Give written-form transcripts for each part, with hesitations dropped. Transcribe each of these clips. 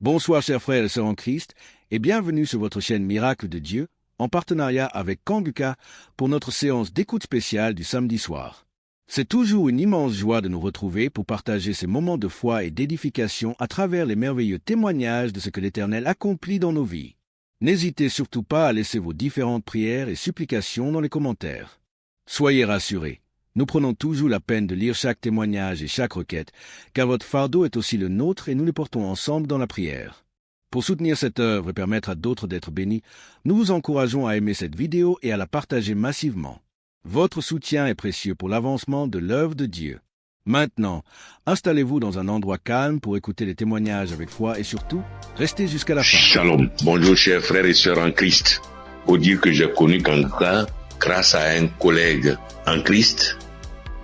Bonsoir chers frères et sœurs en Christ et bienvenue sur votre chaîne Miracle de Dieu en partenariat avec Kanguka pour notre séance d'écoute spéciale du samedi soir. C'est toujours une immense joie de nous retrouver pour partager ces moments de foi et d'édification à travers les merveilleux témoignages de ce que l'Éternel accomplit dans nos vies. N'hésitez surtout pas à laisser vos différentes prières et supplications dans les commentaires. Soyez rassurés, nous prenons toujours la peine de lire chaque témoignage et chaque requête, car votre fardeau est aussi le nôtre et nous les portons ensemble dans la prière. Pour soutenir cette œuvre et permettre à d'autres d'être bénis, nous vous encourageons à aimer cette vidéo et à la partager massivement. Votre soutien est précieux pour l'avancement de l'œuvre de Dieu. Maintenant, installez-vous dans un endroit calme pour écouter les témoignages avec foi et surtout, restez jusqu'à la fin. Shalom, bonjour chers frères et sœurs en Christ. Faut dire que j'ai connu Kanguka grâce à un collègue en Christ,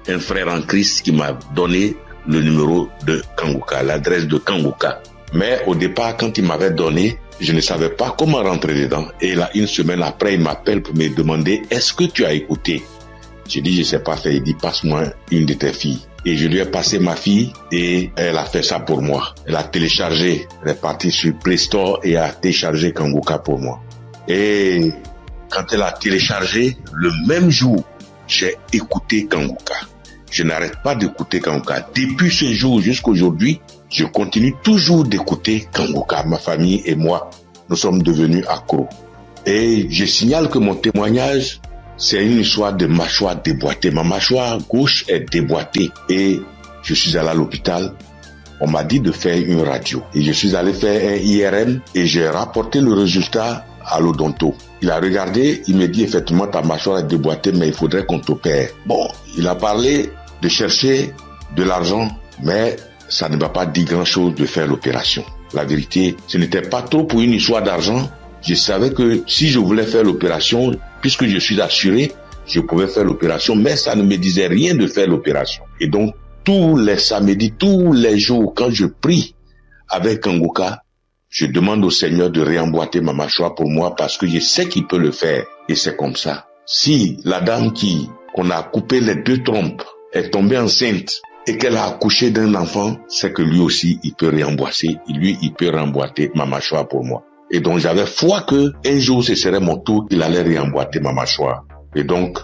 un frère en Christ qui m'a donné le numéro de Kanguka, l'adresse de Kanguka. Mais au départ, quand il m'avait donné, je ne savais pas comment rentrer dedans. Et là, une semaine après, il m'appelle pour me demander, est-ce que tu as écouté? J'ai dit, je ne sais pas faire. Il dit, passe-moi une de tes filles. Et je lui ai passé ma fille et elle a fait ça pour moi. Elle a téléchargé, elle est partie sur Play Store et a téléchargé Kanguka pour moi. Et quand elle a téléchargé, le même jour, j'ai écouté Kanguka. Je n'arrête pas d'écouter Kanguka. Depuis ce jour jusqu'à aujourd'hui, je continue toujours d'écouter Kanguka. Ma famille et moi, nous sommes devenus accros. Et je signale que mon témoignage, c'est une histoire de mâchoire déboîtée. Ma mâchoire gauche est déboîtée et je suis allé à l'hôpital. On m'a dit de faire une radio. Et je suis allé faire un IRM et j'ai rapporté le résultat à l'odonto. Il a regardé, il me dit effectivement ta mâchoire est déboîtée mais il faudrait qu'on t'opère. Bon, il a parlé de chercher de l'argent mais ça ne m'a pas dit grand-chose de faire l'opération. La vérité, ce n'était pas trop pour une histoire d'argent. Je savais que si je voulais faire l'opération, puisque je suis assuré, je pouvais faire l'opération, mais ça ne me disait rien de faire l'opération. Et donc, tous les samedis, tous les jours, quand je prie avec Kanguka, je demande au Seigneur de réemboîter ma mâchoire pour moi parce que je sais qu'il peut le faire. Et c'est comme ça. Si la dame qu'on a coupé les 2 trompes est tombée enceinte et qu'elle a accouché d'un enfant, c'est que lui aussi, il peut réemboîter. Lui, il peut réemboîter ma mâchoire pour moi. Et donc, j'avais foi que un jour, ce serait mon tour, il allait réemboîter ma mâchoire. Et donc,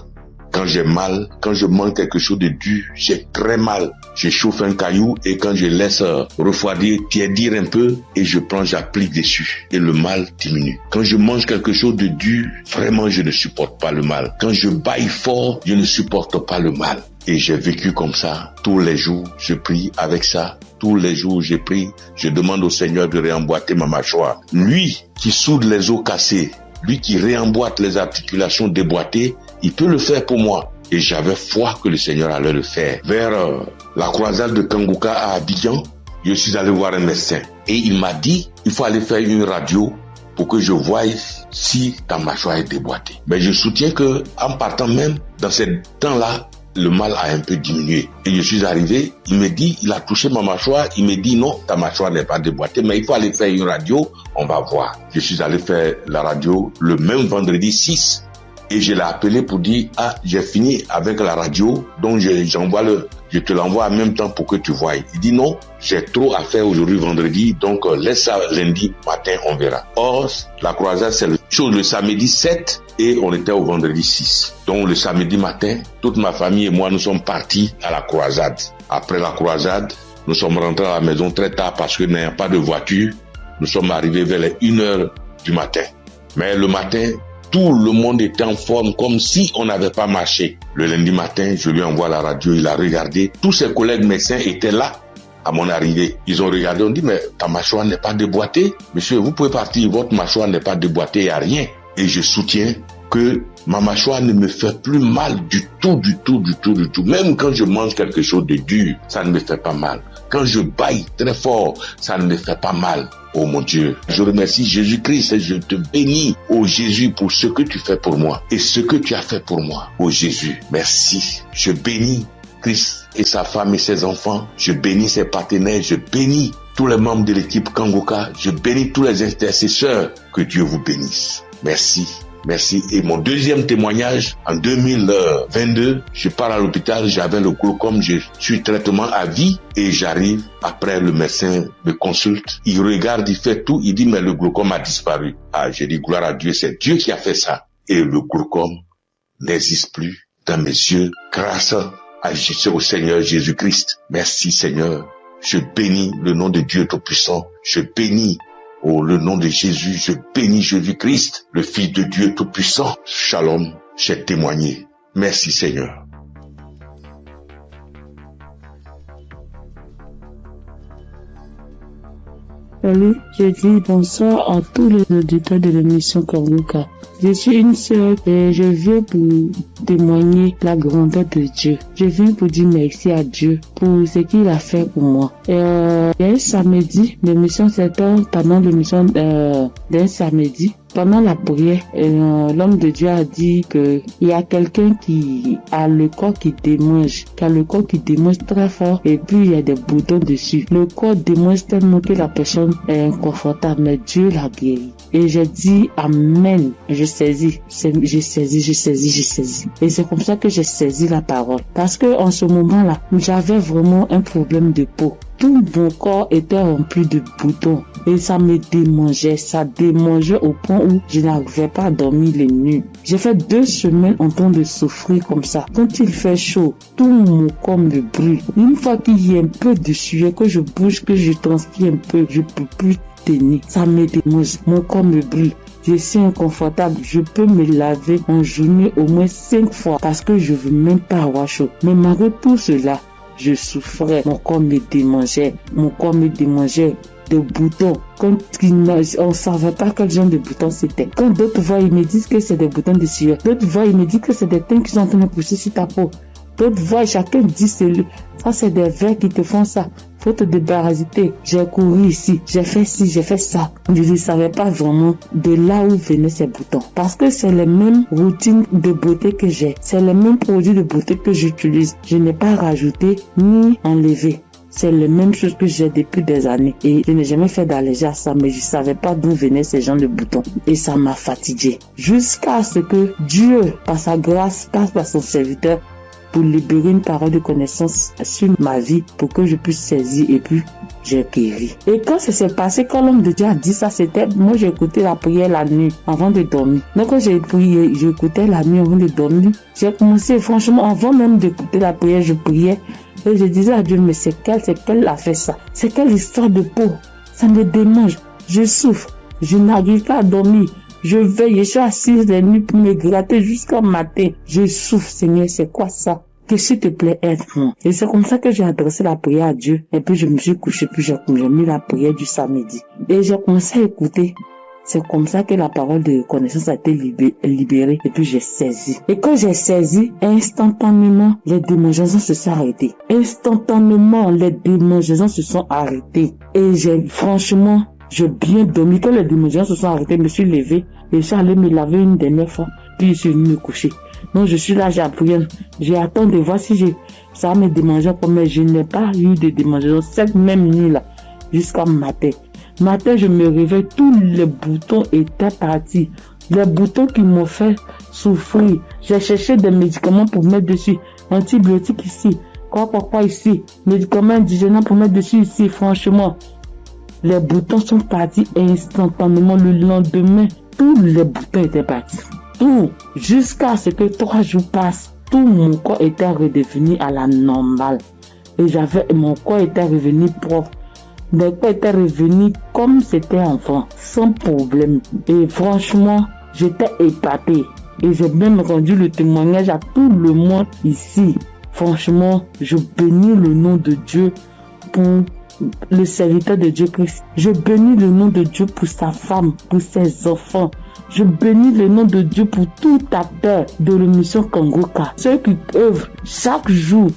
quand j'ai mal, quand je mange quelque chose de dur, j'ai très mal. Je chauffe un caillou et quand je laisse refroidir, tiédir un peu et j'applique dessus et le mal diminue. Quand je mange quelque chose de dur, vraiment, je ne supporte pas le mal. Quand je baille fort, je ne supporte pas le mal. Et j'ai vécu comme ça. Tous les jours, je prie avec ça. Tous les jours, je prie. Je demande au Seigneur de réemboîter ma mâchoire. Lui qui soude les os cassés, lui qui réemboîte les articulations déboîtées, il peut le faire pour moi. Et j'avais foi que le Seigneur allait le faire. Vers la croisade de Kanguka à Abidjan, je suis allé voir un médecin. Et il m'a dit, il faut aller faire une radio pour que je voie si ta mâchoire est déboîtée. Mais je soutiens que en partant même, dans ce temps-là, le mal a un peu diminué. Et je suis arrivé, il me dit, il a touché ma mâchoire, il me dit non, ta mâchoire n'est pas déboîtée, mais il faut aller faire une radio, on va voir. Je suis allé faire la radio le même vendredi 6 et je l'ai appelé pour dire, j'ai fini avec la radio, donc je te l'envoie en même temps pour que tu voies. Il dit non, j'ai trop à faire aujourd'hui vendredi, donc laisse ça lundi matin, on verra. Or, la croisade, c'est le samedi 7 et on était au vendredi 6. Donc le samedi matin, toute ma famille et moi, nous sommes partis à la croisade. Après la croisade, nous sommes rentrés à la maison très tard parce que n'ayant pas de voiture, nous sommes arrivés vers les 1h du matin. Mais le matin, tout le monde était en forme comme si on n'avait pas marché. Le lundi matin, je lui envoie la radio, il a regardé. Tous ses collègues médecins étaient là à mon arrivée. Ils ont regardé, on dit, mais ta mâchoire n'est pas déboîtée. Monsieur, vous pouvez partir, votre mâchoire n'est pas déboîtée, il n'y a rien. Et je soutiens que ma mâchoire ne me fait plus mal du tout. Même quand je mange quelque chose de dur, ça ne me fait pas mal. Quand je baille très fort, ça ne me fait pas mal. Oh mon Dieu, je remercie Jésus-Christ et je te bénis, oh Jésus, pour ce que tu fais pour moi et ce que tu as fait pour moi. Oh Jésus, merci. Je bénis Christ et sa femme et ses enfants. Je bénis ses partenaires. Je bénis tous les membres de l'équipe Kanguka. Je bénis tous les intercesseurs. Que Dieu vous bénisse. Merci. Merci. Et mon deuxième témoignage, en 2022, je pars à l'hôpital, j'avais le glaucome, je suis traitement à vie et j'arrive, après le médecin me consulte, il regarde, il fait tout, il dit mais le glaucome a disparu. Ah, j'ai dit gloire à Dieu, c'est Dieu qui a fait ça. Et le glaucome n'existe plus dans mes yeux grâce au Seigneur Jésus-Christ. Merci Seigneur. Je bénis le nom de Dieu Tout-Puissant. Je bénis le nom de Jésus. Je bénis Jésus-Christ, le Fils de Dieu Tout-Puissant. Shalom, j'ai témoigné. Merci Seigneur. Salut, je dis bonsoir à tous les auditeurs de l'émission Kanguka. Je suis une sœur et je viens pour témoigner la grandeur de Dieu. Je viens pour dire merci à Dieu pour ce qu'il a fait pour moi. Il y a un samedi, l'émission c'était pendant l'émission d'un samedi. Pendant la prière, l'homme de Dieu a dit que il y a quelqu'un qui a le corps qui démange, très fort et puis il y a des boutons dessus. Le corps démange tellement que la personne est inconfortable, mais Dieu l'a guéri. Et j'ai dit amen. J'ai saisi. Et c'est comme ça que j'ai saisi la parole. Parce que en ce moment-là, j'avais vraiment un problème de peau. Tout mon corps était rempli de boutons et ça me démangeait. Ça démangeait au point où je n'arrivais pas à dormir les nuits. J'ai fait 2 semaines en train de souffrir comme ça. Quand il fait chaud, tout mon corps me brûle. Une fois qu'il y a un peu de sueur, que je bouge, que je transpire un peu, je peux plus tenir. Ça me démange. Mon corps me brûle. Je suis inconfortable. Je peux me laver en journée au moins 5 fois parce que je veux même pas avoir chaud. Mais malgré tout cela, je souffrais, mon corps me démangeait de boutons. Quand on ne savait pas quel genre de boutons c'était. Quand d'autres voient, ils me disent que c'est des boutons de sueur. D'autres voient, ils me disent que c'est des teintes qui sont en train de pousser sur ta peau. D'autres voient, chacun dit ça c'est des vers qui te font ça. Faut te débarrasser. J'ai couru ici, j'ai fait ci, j'ai fait ça. Je ne savais pas vraiment de là où venaient ces boutons. Parce que c'est les mêmes routines de beauté que j'ai. C'est les mêmes produits de beauté que j'utilise. Je n'ai pas rajouté ni enlevé. C'est les mêmes choses que j'ai depuis des années. Et je n'ai jamais fait d'allergie à ça, mais je ne savais pas d'où venaient ces genres de boutons. Et ça m'a fatigué. Jusqu'à ce que Dieu, par sa grâce, passe par son serviteur, pour libérer une parole de connaissance sur ma vie pour que je puisse saisir et puis j'ai guéri. Et quand ça s'est passé, quand l'homme de Dieu a dit ça, c'était, moi j'ai écouté la prière la nuit avant de dormir. Donc quand j'ai prié, j'écoutais la nuit avant de dormir. J'ai commencé, franchement, avant même d'écouter la prière, je priais et je disais à Dieu, mais c'est quelle a fait ça? C'est quelle histoire de peau? Ça me démange, je souffre, je n'arrive pas à dormir. Je veille, je suis assise les nuits pour me gratter jusqu'au matin. Je souffre, Seigneur, c'est quoi ça? Que s'il te plaît, aide-moi. Et c'est comme ça que j'ai adressé la prière à Dieu. Et puis je me suis couché, puis j'ai mis la prière du samedi. Et j'ai commencé à écouter. C'est comme ça que la parole de connaissance a été libérée. Et puis j'ai saisi. Et quand j'ai saisi, instantanément, les démangeaisons se sont arrêtées. Instantanément, les démangeaisons se sont arrêtées. Et j'ai bien dormi. Quand les démangeaisons se sont arrêtées, je me suis levé et je suis allé me laver une dernière fois. Puis je suis venu me coucher. Donc je suis là, j'ai appris. J'ai attendu de voir si ça me démangeait comme, mais je n'ai pas eu de démangeaison cette même nuit-là jusqu'à matin. Matin, je me réveille, tous les boutons étaient partis. Les boutons qui m'ont fait souffrir. J'ai cherché des médicaments pour mettre dessus. Antibiotiques ici. Quoi ici. Médicaments indigènes pour mettre dessus ici. Franchement. Les boutons sont partis instantanément. Le lendemain, tous les boutons étaient partis. Tout. Jusqu'à ce que 3 jours passent, tout mon corps était redevenu à la normale. Et mon corps était revenu propre. Mon corps était revenu comme c'était enfant, sans problème. Et franchement, j'étais épatée. Et j'ai même rendu le témoignage à tout le monde ici. Franchement, je bénis le nom de Dieu pour le serviteur de Dieu Christ. Je bénis le nom de Dieu pour sa femme, pour ses enfants. Je bénis le nom de Dieu pour tout acteur de l'émission Kanguka. Ceux qui œuvrent chaque jour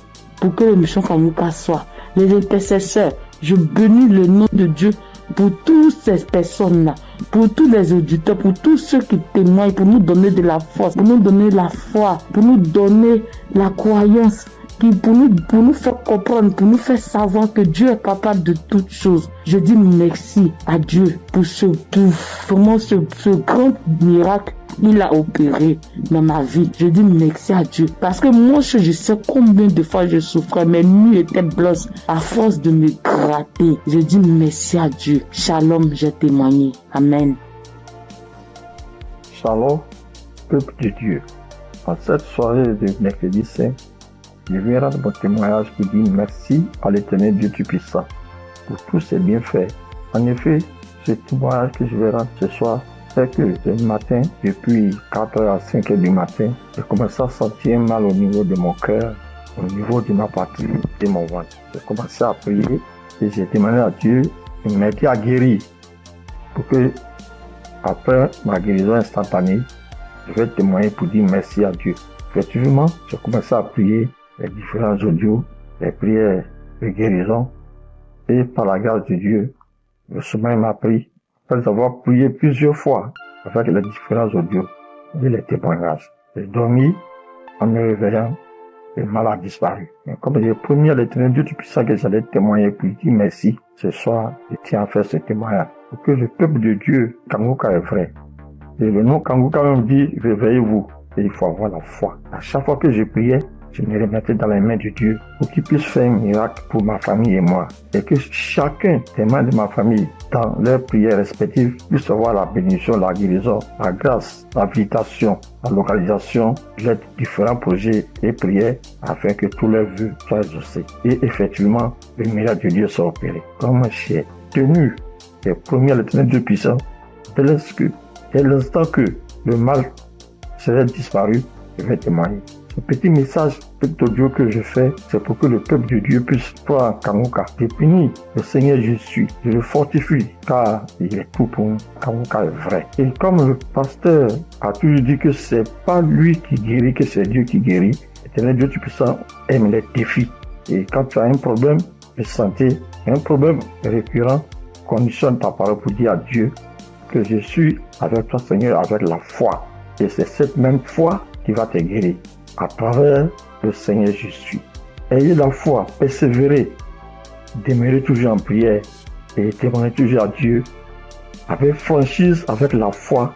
pour que l'émission Kanguka soit. Les intercesseurs. Je bénis le nom de Dieu pour toutes ces personnes-là, pour tous les auditeurs, pour tous ceux qui témoignent, pour nous donner de la force, pour nous donner la foi, pour nous donner la croyance, pour nous faire comprendre, pour nous faire savoir que Dieu est capable de toutes choses. Je dis merci à Dieu pour ce grand miracle qu'il a opéré dans ma vie. Je dis merci à Dieu. Parce que moi, je sais combien de fois je souffrais. Mes nuits étaient blanches à force de me gratter. Je dis merci à Dieu. Shalom, j'ai témoigné. Amen. Shalom, peuple de Dieu. En cette soirée de mercredi saint, je viens rendre mon témoignage pour dire merci à l'Éternel Dieu Tout-Puissant pour tous ses bienfaits. En effet, ce témoignage que je vais rendre ce soir, c'est que le matin, depuis 4h à 5h du matin, j'ai commencé à sentir mal au niveau de mon cœur, au niveau de ma partie, de mon ventre. J'ai commencé à prier et j'ai demandé à Dieu de m'aider à guérir pour que, après ma guérison instantanée, je vais témoigner pour dire merci à Dieu. Effectivement, j'ai commencé à prier les différents audios, les prières de guérison, et par la grâce de Dieu, le sommeil m'a pris. Après avoir prié plusieurs fois avec les différents audios et les témoignages, j'ai dormi en me réveillant, le mal a disparu. Mais comme j'ai promis à l'Éternel Dieu Tout-Puissant que j'allais témoigner pour dire merci, ce soir, je tiens à faire ce témoignage. Pour que le peuple de Dieu, Kangoka est vrai. Et le nom Kangoka même dit, réveillez-vous. Et il faut avoir la foi. À chaque fois que je priais, je me remettais dans les mains de Dieu pour qu'il puisse faire un miracle pour ma famille et moi. Et que chacun des membres de ma famille, dans leurs prières respectives, puisse avoir la bénédiction, la guérison, la grâce, la visitation, la localisation, les différents projets et prières afin que tous leurs vœux soient exaucés. Et effectivement, le miracle de Dieu soit opéré. Comme j'ai tenu les premiers à l'Éternel Dieu puissant, dès l'instant que le mal serait disparu, je vais témoigner. Ce petit message, petit audio que je fais, c'est pour que le peuple de Dieu puisse croire en Kangoka. Je bénis le Seigneur Jésus, je le fortifie, car il est tout pour nous. Kangoka est vrai. Et comme le pasteur a toujours dit que c'est pas lui qui guérit, que c'est Dieu qui guérit, l'Éternel Dieu Tout-Puissant aime les défis. Et quand tu as un problème de santé, un problème récurrent, conditionne ta parole pour dire à Dieu que je suis avec toi, Seigneur, avec la foi. Et c'est cette même foi qui va te guérir à travers le Seigneur Jésus. Ayez la foi, persévérez, demeurez toujours en prière et témoignez toujours à Dieu avec franchise, avec la foi,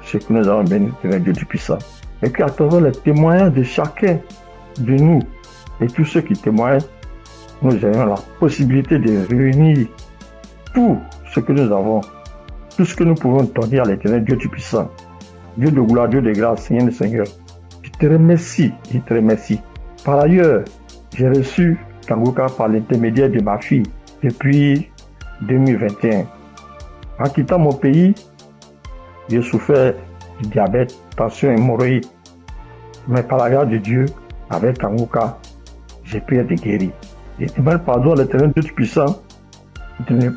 ce que nous avons béni de Dieu Tout-Puissant. Et qu'à travers les témoignages de chacun de nous et tous ceux qui témoignent, nous ayons la possibilité de réunir tout ce que nous avons, tout ce que nous pouvons donner à l'Éternel Dieu Tout-Puissant. Dieu de gloire, Dieu de grâce, Seigneur le Seigneur. Je te remercie. Par ailleurs, j'ai reçu Kangoka par l'intermédiaire de ma fille depuis 2021. En quittant mon pays, j'ai souffert du diabète, tension, hémorroïde. Mais par la grâce de Dieu, avec Kangoka, j'ai pu être guéri. Je demande pardon à l'Éternel Dieu Tout-Puissant de ne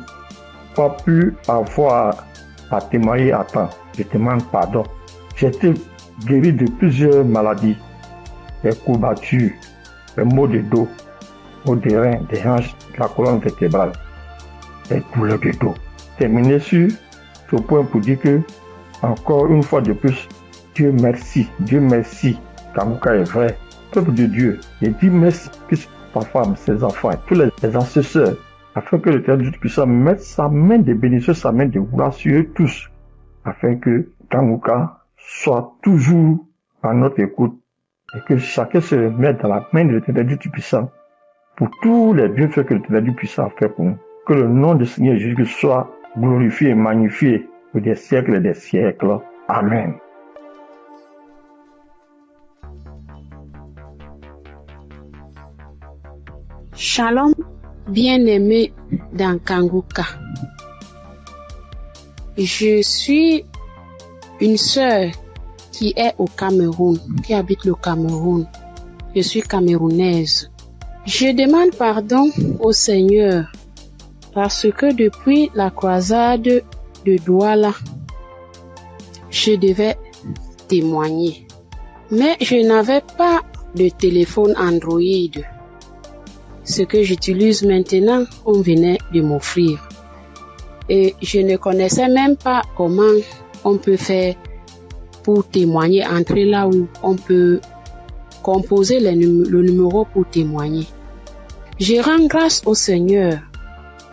pas pu avoir à témoigner à temps. Je demande pardon. J'ai été guéri de plusieurs maladies, des courbatures, des maux de dos, maux des reins, des hanches, de la colonne vertébrale, des douleurs de dos. Terminé sur ce point pour dire que, encore une fois de plus, Dieu merci, Kangoka est vrai. Peuple de Dieu, je dis merci que sa femme, ses enfants, tous les ancesteurs, afin que l'Éternel Dieu puisse mettre sa main de bénédiction, sa main de gloire sur eux tous, afin que Kangoka soit toujours à notre écoute et que chacun se remette dans la main de l'Éternel Dieu Tout-Puissant pour tous les bienfaits que l'Éternel Dieu Puissant a fait pour nous. Que le nom du Seigneur Jésus soit glorifié et magnifié pour des siècles et des siècles. Amen. Shalom, bien-aimé dans Kangoka. Je suis une sœur qui est au Cameroun, qui habite le Cameroun. Je suis camerounaise. Je demande pardon au Seigneur parce que depuis la croisade de Douala, je devais témoigner. Mais je n'avais pas de téléphone Android. Ce que j'utilise maintenant, on venait de m'offrir. Et je ne connaissais même pas comment on peut faire pour témoigner, entrer là où on peut composer le numéro pour témoigner. Je rends grâce au Seigneur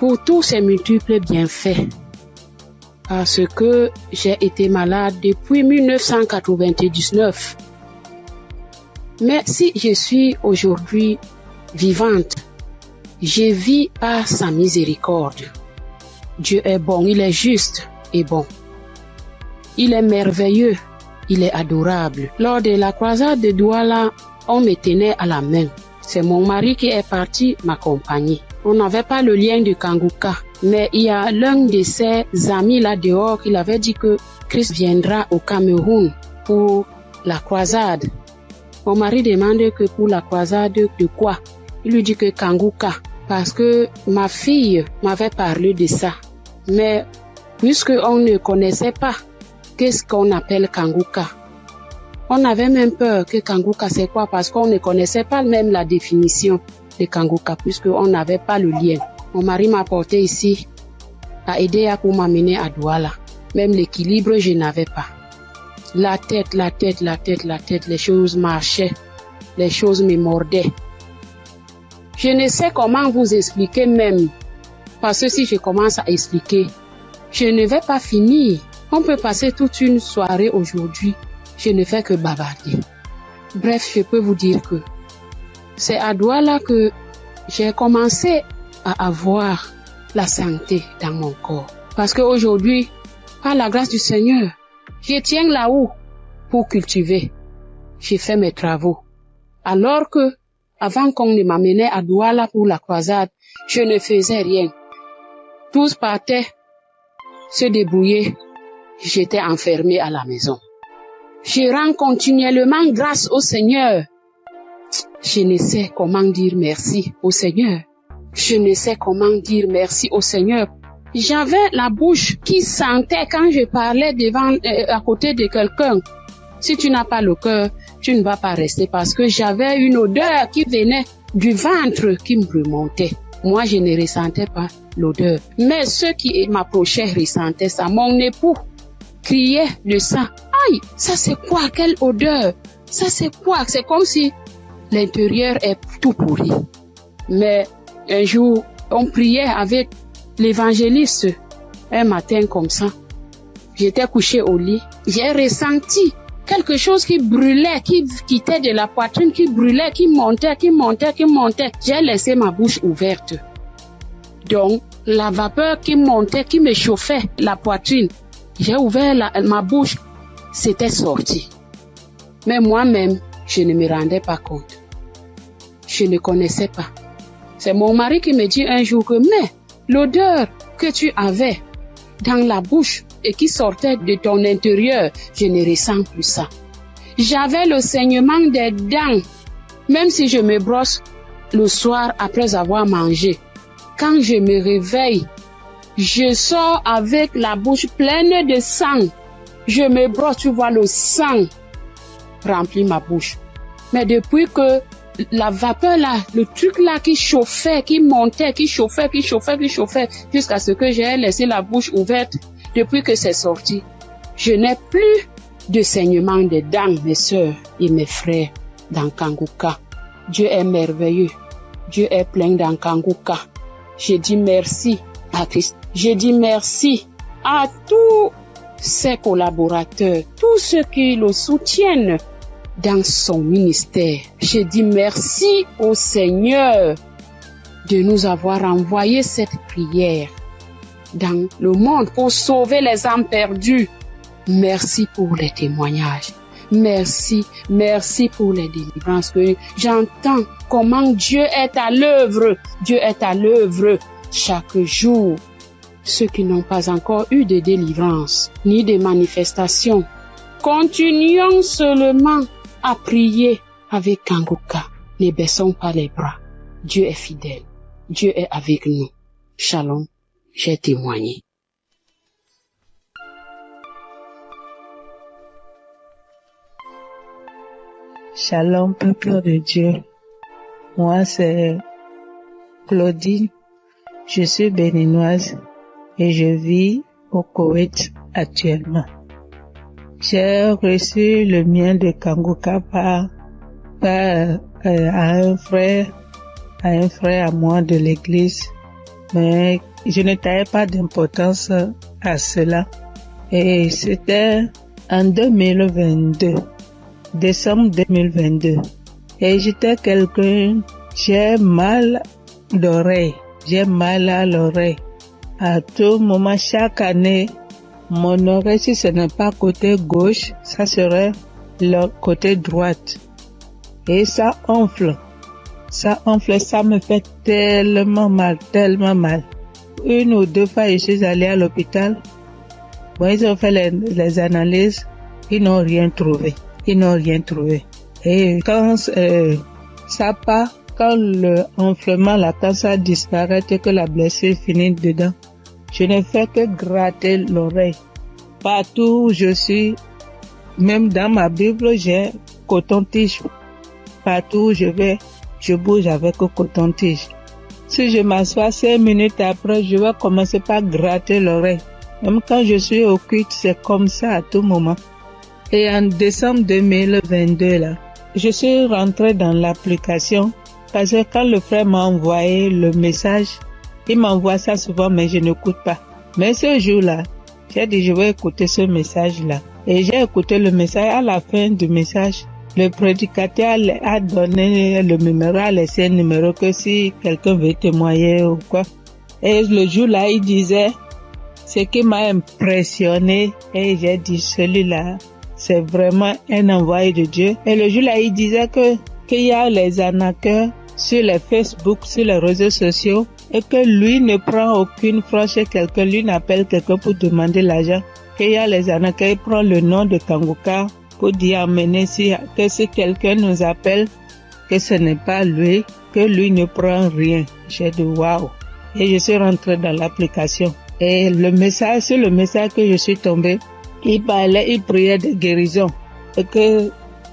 pour tous ses multiples bienfaits, parce que j'ai été malade depuis 1999. Mais si je suis aujourd'hui vivante, je vis par sa miséricorde. Dieu est bon, il est juste et bon. Il est merveilleux, il est adorable. Lors de la croisade de Douala, on me tenait à la main. C'est mon mari qui est parti m'accompagner. On n'avait pas le lien de Kanguka, mais il y a l'un de ses amis là dehors qui avait dit que Christ viendra au Cameroun pour la croisade. Mon mari demande que pour la croisade de quoi? Il lui dit que Kanguka, parce que ma fille m'avait parlé de ça. Mais puisque on ne connaissait pas qu'est-ce qu'on appelle Kanguka, on avait même peur que Kanguka c'est quoi, parce qu'on ne connaissait pas même la définition de Kanguka, puisqu'on n'avait pas le lien. Mon mari m'a porté ici, a aidé à pour m'amener à Douala. Même l'équilibre, je n'avais pas. La tête, les choses marchaient, les choses me mordaient. Je ne sais comment vous expliquer même, parce que si je commence à expliquer, je ne vais pas finir. On peut passer toute une soirée aujourd'hui, je ne fais que bavarder. Bref, je peux vous dire que c'est à Douala que j'ai commencé à avoir la santé dans mon corps. Parce qu'aujourd'hui, par la grâce du Seigneur, je tiens là-haut pour cultiver. J'ai fait mes travaux. Alors que, avant qu'on ne m'amenait à Douala pour la croisade, je ne faisais rien. Tous partaient se débrouiller. J'étais enfermée à la maison. Je rends continuellement grâce au Seigneur. Je ne sais comment dire merci au Seigneur. Je ne sais comment dire merci au Seigneur. J'avais la bouche qui sentait quand je parlais à côté de quelqu'un. Si tu n'as pas le cœur, tu ne vas pas rester, parce que j'avais une odeur qui venait du ventre qui me remontait. Moi, je ne ressentais pas l'odeur. Mais ceux qui m'approchaient ressentaient ça. Mon époux criait de ça. Aïe, ça c'est quoi? Quelle odeur? Ça c'est quoi? C'est comme si l'intérieur est tout pourri. Mais un jour, on priait avec l'évangéliste. Un matin comme ça, j'étais couchée au lit. J'ai ressenti quelque chose qui brûlait, qui quittait de la poitrine, qui brûlait, qui montait. J'ai laissé ma bouche ouverte. Donc, la vapeur qui montait, qui me chauffait la poitrine, j'ai ouvert ma bouche, c'était sorti. Mais moi-même, je ne me rendais pas compte. Je ne connaissais pas. C'est mon mari qui me dit un jour que, mais l'odeur que tu avais dans la bouche et qui sortait de ton intérieur, je ne ressens plus ça. J'avais le saignement des dents, même si je me brosse le soir après avoir mangé. Quand je me réveille, je sors avec la bouche pleine de sang. Je me brosse, tu vois, le sang remplit ma bouche. Mais depuis que la vapeur là, le truc là qui chauffait, qui montait, qui chauffait, jusqu'à ce que j'ai laissé la bouche ouverte, depuis que c'est sorti, je n'ai plus de saignement des dents, mes sœurs et mes frères dans Kanguka. Dieu est merveilleux. Dieu est plein dans Kanguka. Je dis merci à Christ. Je dis merci à tous ses collaborateurs, tous ceux qui le soutiennent dans son ministère. Je dis merci au Seigneur de nous avoir envoyé cette prière dans le monde pour sauver les âmes perdues. Merci pour les témoignages. Merci pour les délivrances que j'entends comment Dieu est à l'œuvre. Dieu est à l'œuvre chaque jour. Ceux qui n'ont pas encore eu de délivrance ni de manifestation, continuons seulement à prier avec Kanguka. Ne baissons pas les bras. Dieu est fidèle. Dieu est avec nous. Shalom, j'ai témoigné. Shalom, peuple de Dieu. Moi, c'est Claudine. Je suis béninoise et je vis au Koweït actuellement. J'ai reçu le mien de Kanguka par un frère à un frère à moi de l'église, mais je ne taillais pas d'importance à cela. Et c'était en 2022, décembre 2022. Et j'étais quelqu'un, j'ai mal d'oreille, j'ai mal à l'oreille. À tout moment, chaque année, mon oreille, si ce n'est pas côté gauche, ça serait le côté droite. Et ça enfle. Ça enfle, ça me fait tellement mal. Une ou deux fois, je suis allée à l'hôpital. Bon, ils ont fait les analyses. Ils n'ont rien trouvé. Et quand ça part, quand le enflement, quand ça disparaît et que la blessure finit dedans, je ne fais que gratter l'oreille. Partout où je suis, même dans ma Bible, j'ai coton-tige. Partout où je vais, je bouge avec le coton-tige. Si je m'assois 5 minutes après, je vais commencer par gratter l'oreille. Même quand je suis au culte, c'est comme ça à tout moment. Et en décembre 2022, là, je suis rentrée dans l'application parce que quand le frère m'a envoyé le message, il m'envoie ça souvent, mais je n'écoute pas. Mais ce jour-là, j'ai dit, je vais écouter ce message-là. Et j'ai écouté le message. À la fin du message, le prédicateur a donné le numéro, a laissé un numéro que si quelqu'un veut témoigner ou quoi. Et le jour-là, il disait, ce qui m'a impressionné, et j'ai dit, celui-là, c'est vraiment un envoyé de Dieu. Et le jour-là, il disait qu'il y a les arnaqueurs sur les Facebook, sur les réseaux sociaux, et que lui ne prend aucune franche chez quelqu'un, lui n'appelle quelqu'un pour demander l'argent. Qu'il y a les arnaqueurs, il prend le nom de Kanguka pour dire amener que si quelqu'un nous appelle, que ce n'est pas lui, que lui ne prend rien. J'ai dit waouh. Et je suis rentrée dans l'application. Et sur le message que je suis tombée, il priait de guérison. Et que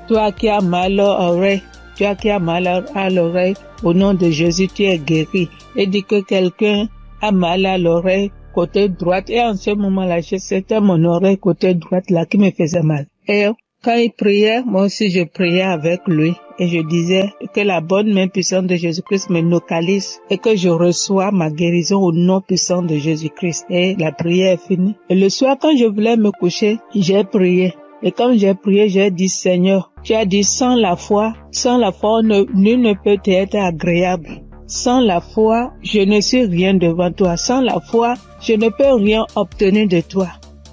toi qui as mal à l'oreille, au nom de Jésus, tu es guéri. Et dit que quelqu'un a mal à l'oreille côté droite. Et en ce moment-là, c'était mon oreille côté droite là qui me faisait mal. Et quand il priait, moi aussi je priais avec lui. Et je disais que la bonne main puissante de Jésus-Christ me localise et que je reçois ma guérison au nom puissant de Jésus-Christ. Et la prière est finie. Et le soir, quand je voulais me coucher, j'ai prié. Et quand j'ai prié, j'ai dit, Seigneur, tu as dit, sans la foi, nul ne peut être agréable. Sans la foi, je ne suis rien devant toi. Sans la foi, je ne peux rien obtenir de toi.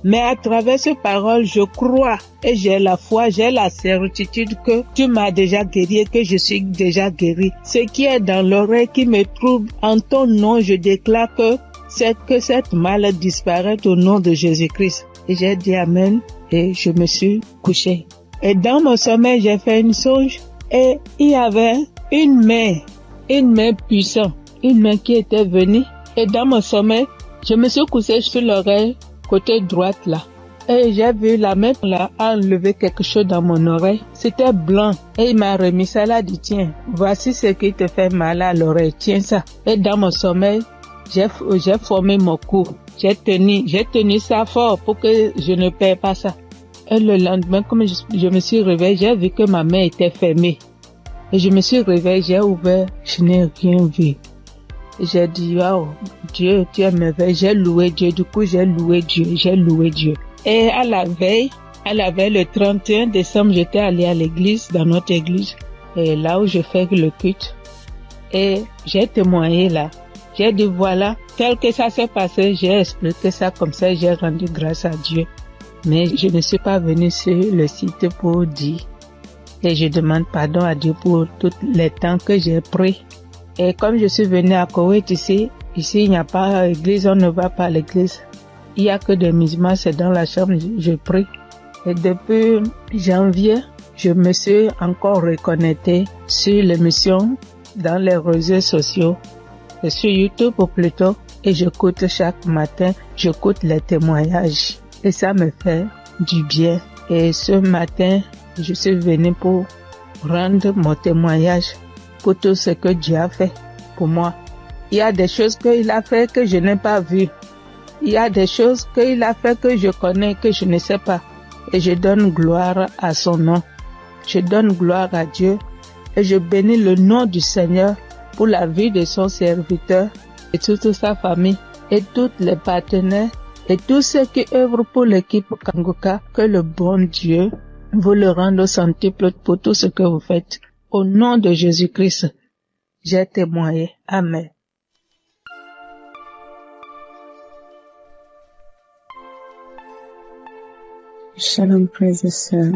Mais à travers ces paroles, je crois et j'ai la foi, j'ai la certitude que tu m'as déjà guéri et que je suis déjà guéri. Ce qui est dans l'oreille qui me trouble, en ton nom, je déclare que cette maladie disparaît au nom de Jésus-Christ. Et j'ai dit Amen et je me suis couché. Et dans mon sommeil, j'ai fait une songe et il y avait une main puissante, une main qui était venue. Et dans mon sommeil, je me suis couché sur l'oreille côté droite là. Et j'ai vu la main là enlever quelque chose dans mon oreille. C'était blanc. Et il m'a remis ça là, dit tiens, voici ce qui te fait mal à l'oreille, tiens ça. Et dans mon sommeil, j'ai formé mon cou. J'ai tenu ça fort pour que je ne perds pas ça. Et le lendemain, comme je me suis réveillée, j'ai vu que ma main était fermée. Et je me suis réveillée, j'ai ouvert, je n'ai rien vu. J'ai dit, waouh, Dieu, tu es merveilleux. J'ai loué Dieu. Du coup, j'ai loué Dieu. Et à la veille, le 31 décembre, j'étais allée à l'église, dans notre église, et là où je fais le culte. Et j'ai témoigné là. J'ai dit, voilà, tel que ça s'est passé, j'ai expliqué ça comme ça, j'ai rendu grâce à Dieu. Mais je ne suis pas venue sur le site pour dire. Et je demande pardon à Dieu pour tous les temps que j'ai pris. Et comme je suis venue à Koweït ici il n'y a pas d'église, on ne va pas à l'église. Il n'y a que des musulmans, c'est dans la chambre, je prie. Et depuis janvier, je me suis encore reconnectée sur l'émission dans les réseaux sociaux, et sur YouTube plutôt, et j'écoute chaque matin, j'écoute les témoignages. Et ça me fait du bien. Et ce matin, je suis venue pour rendre mon témoignage pour tout ce que Dieu a fait pour moi. Il y a des choses qu'il a fait que je n'ai pas vues. Il y a des choses qu'il a fait que je connais, que je ne sais pas. Et je donne gloire à son nom. Je donne gloire à Dieu. Et je bénis le nom du Seigneur pour la vie de son serviteur et toute sa famille et tous les partenaires et tous ceux qui œuvrent pour l'équipe Kangoka. Que le bon Dieu vous le rende au centuple pour tout ce que vous faites. Au nom de Jésus-Christ, j'ai témoigné. Amen. Shalom, frères et sœurs.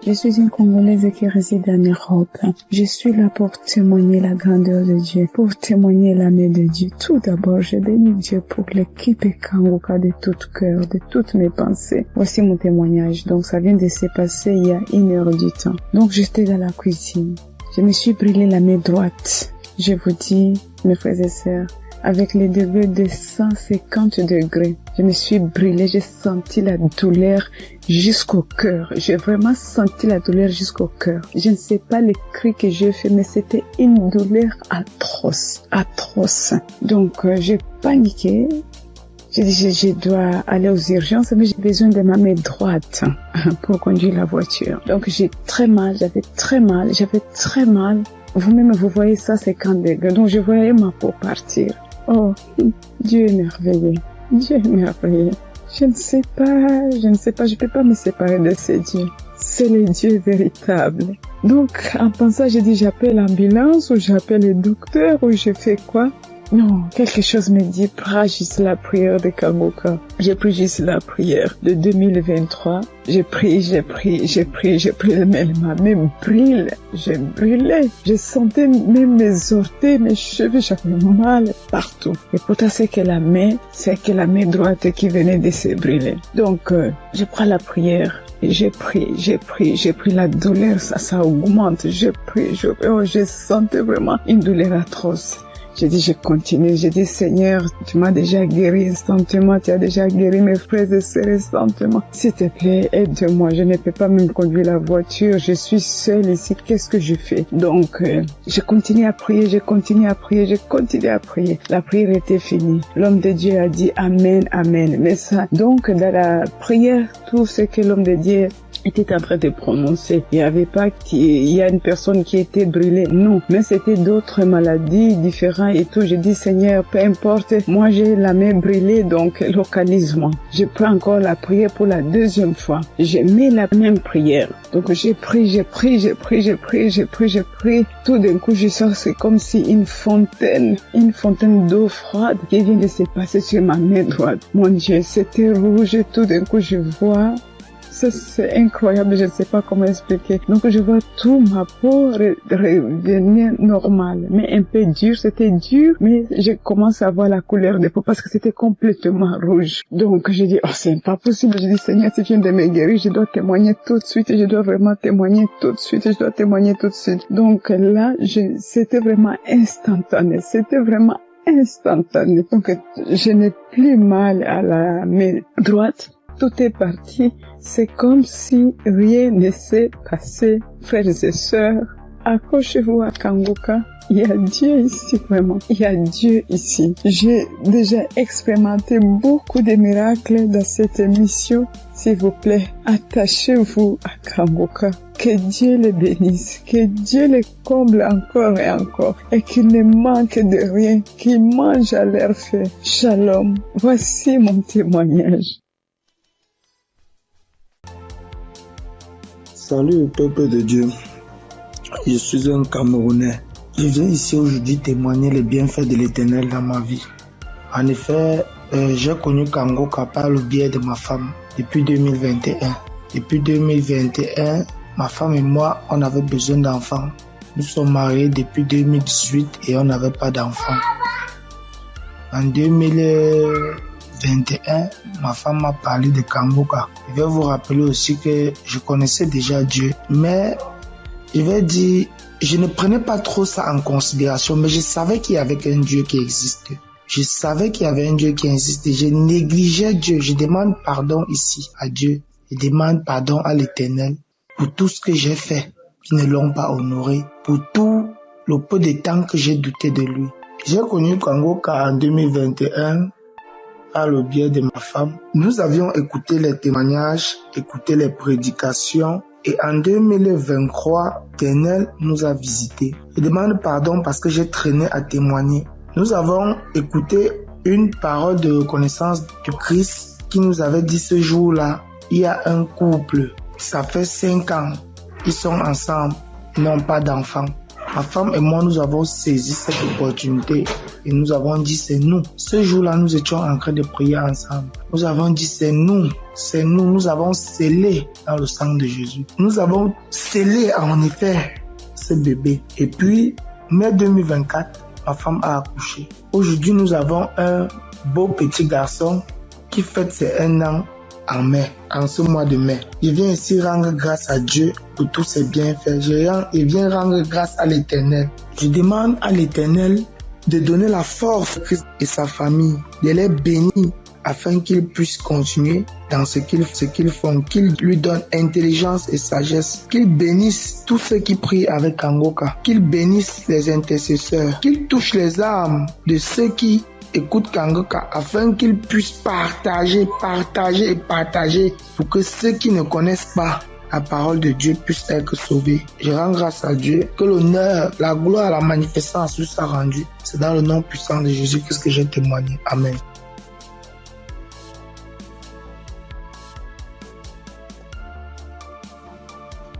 Je suis une Congolaise qui réside en Europe. Je suis là pour témoigner la grandeur de Dieu, pour témoigner la main de Dieu. Tout d'abord, je bénis Dieu pour l'équipe Kangoka de tout cœur, de toutes mes pensées. Voici mon témoignage. Donc, ça vient de se passer il y a 1 heure du temps. Donc, j'étais dans la cuisine. Je me suis brûlé la main droite. Je vous dis, mes frères et sœurs, avec les degrés de 150 degrés. Je me suis brûlée, j'ai senti la douleur jusqu'au cœur. J'ai vraiment senti la douleur jusqu'au cœur. Je ne sais pas les cris que j'ai fait, mais c'était une douleur atroce, atroce. Donc, j'ai paniqué. J'ai dit, je dois aller aux urgences, mais j'ai besoin de ma main droite pour conduire la voiture. Donc, j'ai très mal, j'avais très mal. Vous-même, vous voyez ça, 50 degrés. Donc, je voyais ma peau partir. Oh, Dieu est merveilleux. Dieu est merveilleux. Je ne sais pas, je peux pas me séparer de ce Dieu. C'est le Dieu véritable. Donc, en pensant, j'ai dit, j'appelle l'ambulance ou j'appelle le docteur ou je fais quoi? Non, quelque chose me dit, prends juste la prière de Kangoka. J'ai pris juste la prière de 2023. J'ai pris, mais ma main brûle. Je brûlais. Je sentais même mes orteils, mes cheveux, j'avais mal partout. Et pourtant, c'est que la main droite qui venait de se brûler. Donc, je prends la prière. J'ai pris la douleur, ça augmente. Je sentais vraiment une douleur atroce. J'ai dit, je continue. J'ai dit, Seigneur, tu m'as déjà guéri instantanément. Tu as déjà guéri mes frères et sœurs instantanément. S'il te plaît, aide-moi. Je ne peux pas même conduire la voiture. Je suis seule ici. Qu'est-ce que je fais? Donc, je continue à prier. La prière était finie. L'homme de Dieu a dit Amen, Amen. Mais ça, donc, dans la prière, tout ce que l'homme de Dieu était en train de prononcer. Il y a une personne qui était brûlée. Non. Mais c'était d'autres maladies différentes et tout. Je dis, Seigneur, peu importe. Moi, j'ai la main brûlée, donc localise-moi. Je prends encore la prière pour la deuxième fois. Je mets la même prière. Donc, j'ai pris. Tout d'un coup, je sens, c'est comme si une fontaine d'eau froide qui vient de se passer sur ma main droite. Mon Dieu, c'était rouge. Tout d'un coup, je vois. Ça, c'est incroyable, je ne sais pas comment expliquer. Donc, je vois tout ma peau revenir normale, mais un peu dur. C'était dur, mais je commence à voir la couleur de peau parce que c'était complètement rouge. Donc, je dis, oh, c'est pas possible. Je dis, Seigneur, si tu viens de me guérir, je dois témoigner tout de suite. Je dois vraiment témoigner tout de suite. Donc, là, c'était vraiment instantané. Donc, je n'ai plus mal à la main droite. Tout est parti. C'est comme si rien ne s'est passé. Frères et sœurs, accrochez-vous à Kangoka. Il y a Dieu ici, vraiment. Il y a Dieu ici. J'ai déjà expérimenté beaucoup de miracles dans cette émission. S'il vous plaît, attachez-vous à Kangoka. Que Dieu le bénisse, que Dieu le comble encore et encore, et qu'il ne manque de rien, qu'il mange à l'air fait. Shalom. Voici mon témoignage. Salut au peuple de Dieu, je suis un Camerounais. Je viens ici aujourd'hui témoigner les bienfaits de l'Éternel dans ma vie. En effet, j'ai connu Kangoka par le biais de ma femme depuis 2021. Depuis 2021, ma femme et moi, on avait besoin d'enfants. Nous sommes mariés depuis 2018 et on n'avait pas d'enfants. En 2021, ma femme m'a parlé de Kangoka. Je vais vous rappeler aussi que je connaissais déjà Dieu, mais je vais dire, je ne prenais pas trop ça en considération, mais je savais qu'il y avait un Dieu qui existe. Je négligeais Dieu. Je demande pardon ici à Dieu. Je demande pardon à l'Éternel pour tout ce que j'ai fait qui ne l'ont pas honoré, pour tout le peu de temps que j'ai douté de lui. J'ai connu Kangoka en 2021 par le biais de ma femme. Nous avions écouté les témoignages, écouté les prédications Et en 2023, l'Éternel nous a visités. Je demande pardon parce que j'ai traîné à témoigner. Nous avons écouté une parole de reconnaissance de Christ qui nous avait dit ce jour-là, il y a un couple, ça fait 5 ans, ils sont ensemble, ils n'ont pas d'enfants. Ma femme et moi, nous avons saisi cette opportunité et nous avons dit c'est nous. Ce jour-là, nous étions en train de prier ensemble. Nous avons dit c'est nous, nous avons scellé dans le sang de Jésus. Nous avons scellé en effet ce bébé. Et puis, mai 2024, ma femme a accouché. Aujourd'hui, nous avons un beau petit garçon qui fête ses 1 an en mai, en ce mois de mai. Je viens ici rendre grâce à Dieu pour tous ses bienfaits. Je viens rendre grâce à l'Éternel. Je demande à l'Éternel de donner la force à Christ et sa famille, de les bénir afin qu'ils puissent continuer dans ce qu'ils font, qu'ils lui donnent intelligence et sagesse, qu'ils bénissent tous ceux qui prient avec Kangoka, qu'ils bénissent les intercesseurs, qu'ils touchent les âmes de ceux qui écoute Kangoka afin qu'ils puissent partager pour que ceux qui ne connaissent pas la parole de Dieu puissent être sauvés. Je rends grâce à Dieu que l'honneur, la gloire, la manifestance soit rendue. C'est dans le nom puissant de Jésus-Christ que j'ai témoigné. Amen.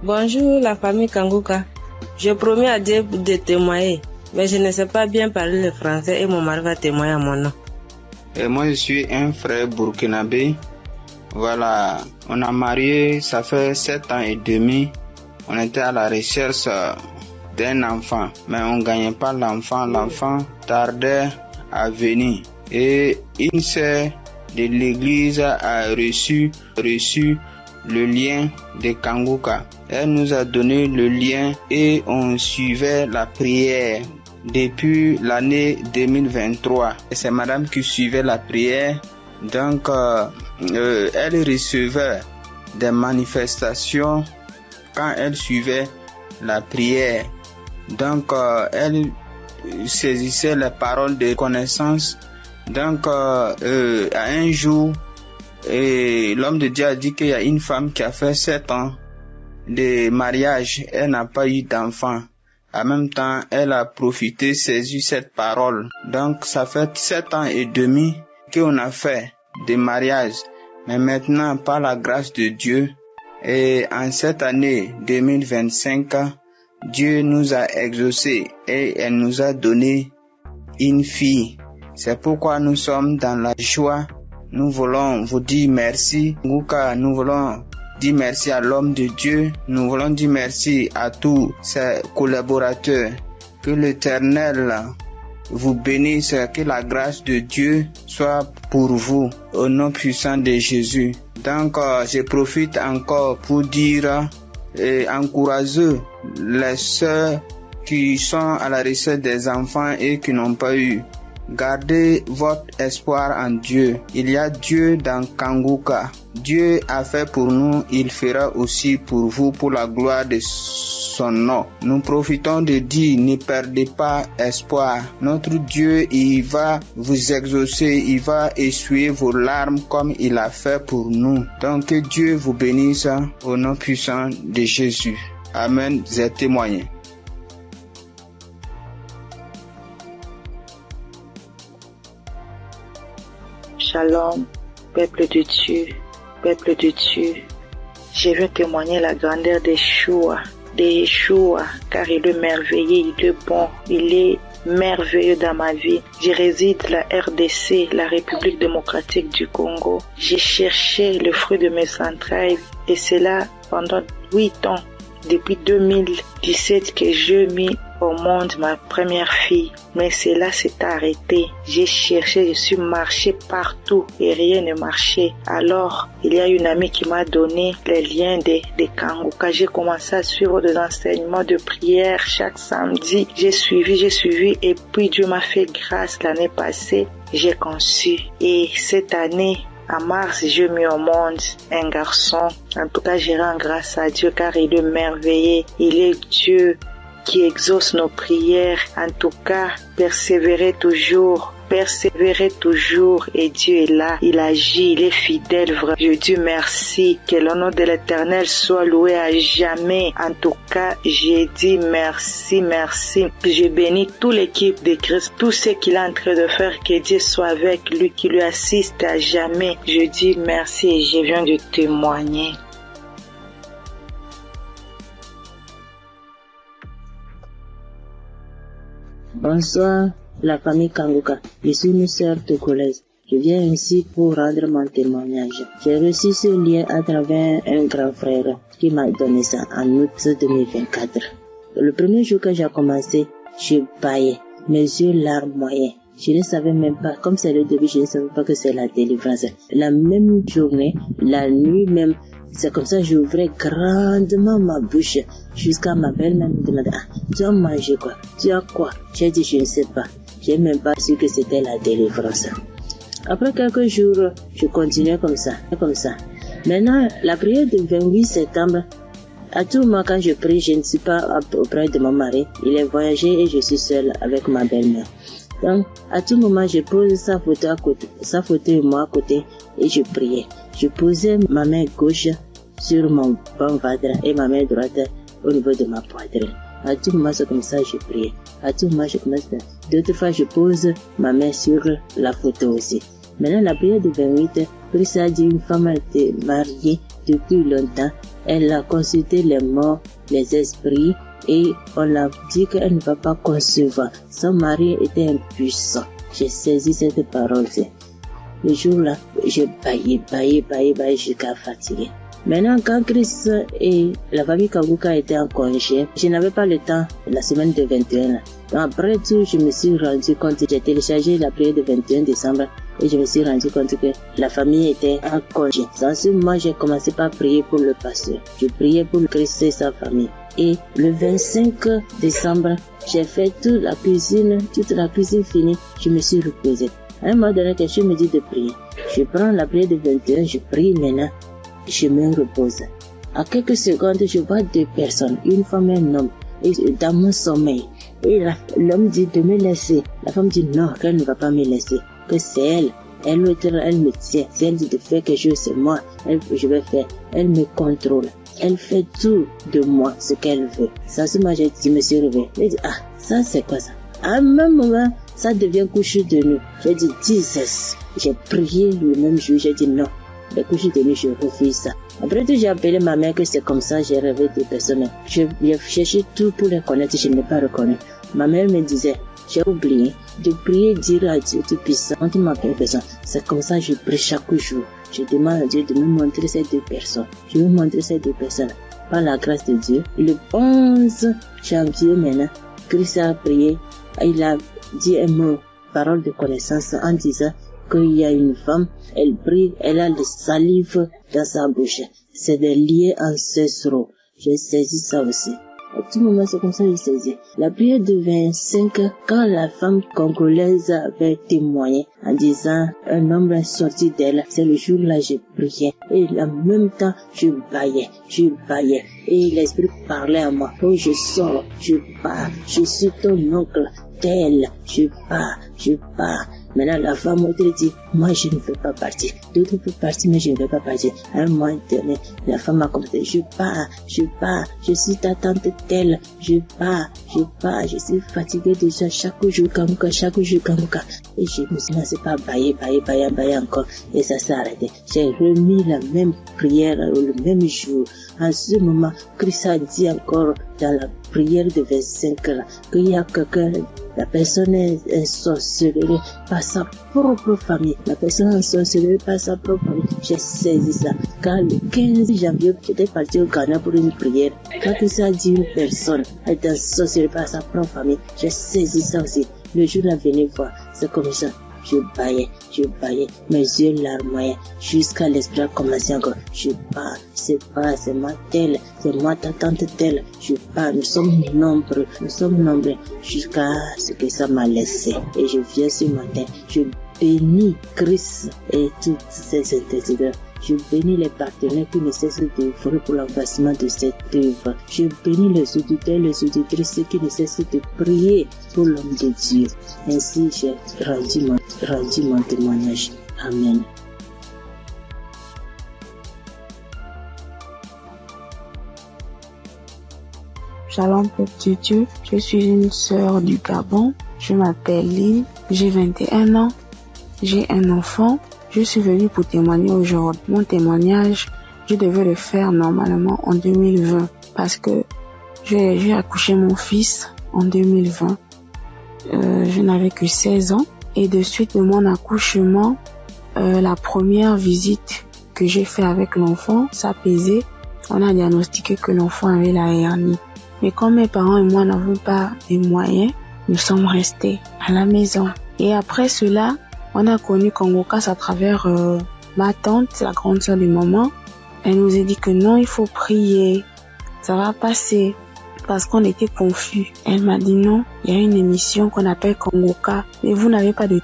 Bonjour la famille Kangoka. Je promets à Dieu de témoigner. Mais je ne sais pas bien parler le français et mon mari va témoigner à mon nom. Et moi, je suis un frère burkinabé. Voilà, on a marié, ça fait 7 ans et demi. On était à la recherche d'un enfant, mais on ne gagnait pas l'enfant. L'enfant tardait à venir. Et une sœur de l'église a reçu le lien de Kangoka. Elle nous a donné le lien et on suivait la prière. Depuis l'année 2023, c'est madame qui suivait la prière, donc elle recevait des manifestations quand elle suivait la prière. Donc elle saisissait les paroles de connaissance. Donc à un jour, l'homme de Dieu a dit qu'il y a une femme qui a fait 7 ans de mariage, elle n'a pas eu d'enfant. En même temps, elle a profité, saisi cette parole. Donc, ça fait 7 ans et demi qu'on a fait des mariages. Mais maintenant, par la grâce de Dieu, et en cette année 2025, Dieu nous a exaucés et elle nous a donné une fille. C'est pourquoi nous sommes dans la joie. Nous voulons vous dire merci. Nous voulons dire merci à l'homme de Dieu. Nous voulons dire merci à tous ses collaborateurs. Que l'Éternel vous bénisse, que la grâce de Dieu soit pour vous au nom puissant de Jésus. Donc, je profite encore pour dire et encourager les sœurs qui sont à la recherche des enfants et qui n'ont pas eu. Gardez votre espoir en Dieu. Il y a Dieu dans Kangoka. Dieu a fait pour nous, il fera aussi pour vous, pour la gloire de son nom. Nous profitons de dire, ne perdez pas espoir. Notre Dieu, il va vous exaucer, il va essuyer vos larmes comme il a fait pour nous. Donc que Dieu vous bénisse au nom puissant de Jésus. Amen. J'ai témoigné. Shalom, peuple de Dieu, je veux témoigner la grandeur de Yeshua, car il est merveilleux, il est bon, il est merveilleux dans ma vie. Je réside à la RDC, la République démocratique du Congo. J'ai cherché le fruit de mes entrailles et c'est là pendant 8 ans, depuis 2017 que j'ai mis au monde ma première fille. Mais cela s'est arrêté. J'ai cherché, je suis marché partout et rien ne marchait. Alors, il y a une amie qui m'a donné les liens de Kangoka. J'ai commencé à suivre des enseignements de prière chaque samedi. J'ai suivi et puis Dieu m'a fait grâce l'année passée. J'ai conçu. Et cette année, en mars, j'ai mis au monde un garçon. En tout cas, je rends grâce à Dieu car il est merveilleux. Il est Dieu qui exauce nos prières. En tout cas, persévérez toujours persévérer toujours et Dieu est là, il agit, il est fidèle. Vraiment. Je dis merci, que le nom de l'Éternel soit loué à jamais. En tout cas, j'ai dit merci. Je bénis toute l'équipe de Christ, tout ce qu'il est en train de faire, que Dieu soit avec lui, qui lui assiste à jamais. Je dis merci et je viens de témoigner. Bonsoir, la famille Kanguka. Je suis une sœur togolaise. Je viens ici pour rendre mon témoignage. J'ai reçu ce lien à travers un grand frère qui m'a donné ça en août 2024. Le premier jour que j'ai commencé, je baillais, mes yeux larmoyaient. Je ne savais même pas, comme c'est le début, je ne savais pas que c'est la délivrance. La même journée, la nuit même, c'est comme ça que j'ouvrais grandement ma bouche jusqu'à ma belle-mère me demandait, tu as mangé quoi? Tu as quoi? J'ai dit, je ne sais pas. J'ai même pas su que c'était la délivrance. Après quelques jours, je continuais comme ça. Maintenant, la prière du 28 septembre, à tout moment quand je prie, je ne suis pas auprès de mon mari. Il est voyagé et je suis seule avec ma belle-mère. Donc, à tout moment, je pose sa photo et moi à côté et je priais. Je posais ma main gauche sur mon bon ventre et ma main droite au niveau de ma poitrine. À tout moment, c'est comme ça que je priais. À tout moment, je commence à... D'autres fois, je pose ma main sur la photo aussi. Maintenant, la prière du 28, Christ a dit une femme a été mariée depuis longtemps. Elle a consulté les morts, les esprits, et on l'a dit qu'elle ne va pas concevoir. Son mari était impuissant. J'ai saisi cette parole. Le jour-là, je baillais jusqu'à fatiguer. Maintenant, quand Christ et la famille Kanguka étaient en congé, je n'avais pas le temps la semaine de 21. Donc après tout, je me suis rendu compte, j'ai téléchargé la prière du 21 décembre et je me suis rendu compte que la famille était en congé. Dans ce moment, j'ai commencé par prier pour le pasteur. Je priais pour Christ et sa famille. Et le 25 décembre, j'ai fait toute la cuisine finie, je me suis reposée. À un moment donné, quelqu'un me dit de prier. Je prends la prière du 21, je prie maintenant. Je me repose. À quelques secondes, je vois deux personnes, une femme et un homme, et dans mon sommeil. Et l'homme dit de me laisser. La femme dit non, qu'elle ne va pas me laisser, que c'est elle. Elle me tient. Si elle dit de faire quelque chose, c'est moi. Je vais faire. Elle me contrôle. Elle fait tout de moi, ce qu'elle veut. Ça, ce matin, je me suis réveillée. J'ai dit, ça c'est quoi ça? À un même moment, ça devient couche de nuit. J'ai dit, Jesus. J'ai prié le même jour, j'ai dit non. Les couches de nuit, je refuse ça. Après tout, j'ai appelé ma mère que c'est comme ça, j'ai rêvé des personnes. J'ai cherché tout pour les connaître, je ne l'ai pas reconnu. Ma mère me disait, j'ai oublié de prier, dire à Dieu Tout-Puissant, quand tu m'appelles personne. C'est comme ça que je prie chaque jour. Je demande à Dieu de me montrer ces deux personnes. Je vais montrer ces deux personnes. Par la grâce de Dieu, le 11 janvier maintenant, Christ a prié, il a dit un mot, parole de connaissance, en disant qu'il y a une femme, elle prie, elle a le salive dans sa bouche. C'est des liens ancestraux. J'ai saisi ça aussi. À tout moment, c'est comme ça que j'ai saisi. La prière de 25, quand la femme congolaise avait témoigné en disant un homme est sorti d'elle, c'est le jour-là que j'ai prié. Et en même temps, je baillais. Et l'esprit parlait à moi. Oh, je sors, je pars, je suis ton oncle, tel, je pars. Maintenant, la femme autre dit, moi je ne veux pas partir. D'autres peuvent partir, mais je ne veux pas partir. À un moment donné, la femme a commencé, je pars, je suis ta tante telle, je pars, je suis fatiguée déjà chaque jour, Kanguka. Et je me suis lancé par bailler encore. Et ça s'est arrêté. J'ai remis la même prière le même jour. En ce moment, Christ a dit encore dans la prière de 25 là, qu'il y a quelqu'un, la personne est sorcellerie par sa propre famille. La personne est sorcellerie par sa propre famille. J'ai saisi ça. Quand le 15 janvier, j'étais parti au Ghana pour une prière. Quand Christ a dit une personne est sorcellerie par sa propre famille, j'ai saisi ça aussi. Le jour là, venez voir, c'est comme ça. Je baillais, mes yeux larmoyaient, jusqu'à l'esprit a commencé encore. Je pars, c'est moi telle, c'est moi ta tante telle. Je pars, nous sommes nombreux, jusqu'à ce que ça m'a laissé. Et je viens ce matin, je bénis Christ et toutes ses intercesseurs. Je bénis les partenaires qui ne cessent d'œuvrer pour l'accomplissement de cette œuvre. Je bénis les auditeurs et les auditrices qui ne cessent de prier pour l'homme de Dieu. Ainsi, j'ai rendu mon témoignage. Amen. Shalom peuple de Dieu, je suis une sœur du Gabon, je m'appelle Lynn, j'ai 21 ans, j'ai un enfant, je suis venue pour témoigner aujourd'hui. Mon témoignage, je devais le faire normalement en 2020 parce que j'ai accouché mon fils en 2020. Je n'avais que 16 ans et de suite de mon accouchement, la première visite que j'ai fait avec l'enfant, ça pesait, on a diagnostiqué que l'enfant avait la hernie. Mais comme mes parents et moi n'avons pas les moyens, nous sommes restés à la maison. Et après cela, on a connu Congo-Cass à travers ma tante, la grande sœur de maman. Elle nous a dit que non, il faut prier, ça va passer, parce qu'on était confus. Elle m'a dit non, il y a une émission qu'on appelle Congo-Cass, mais vous n'avez pas de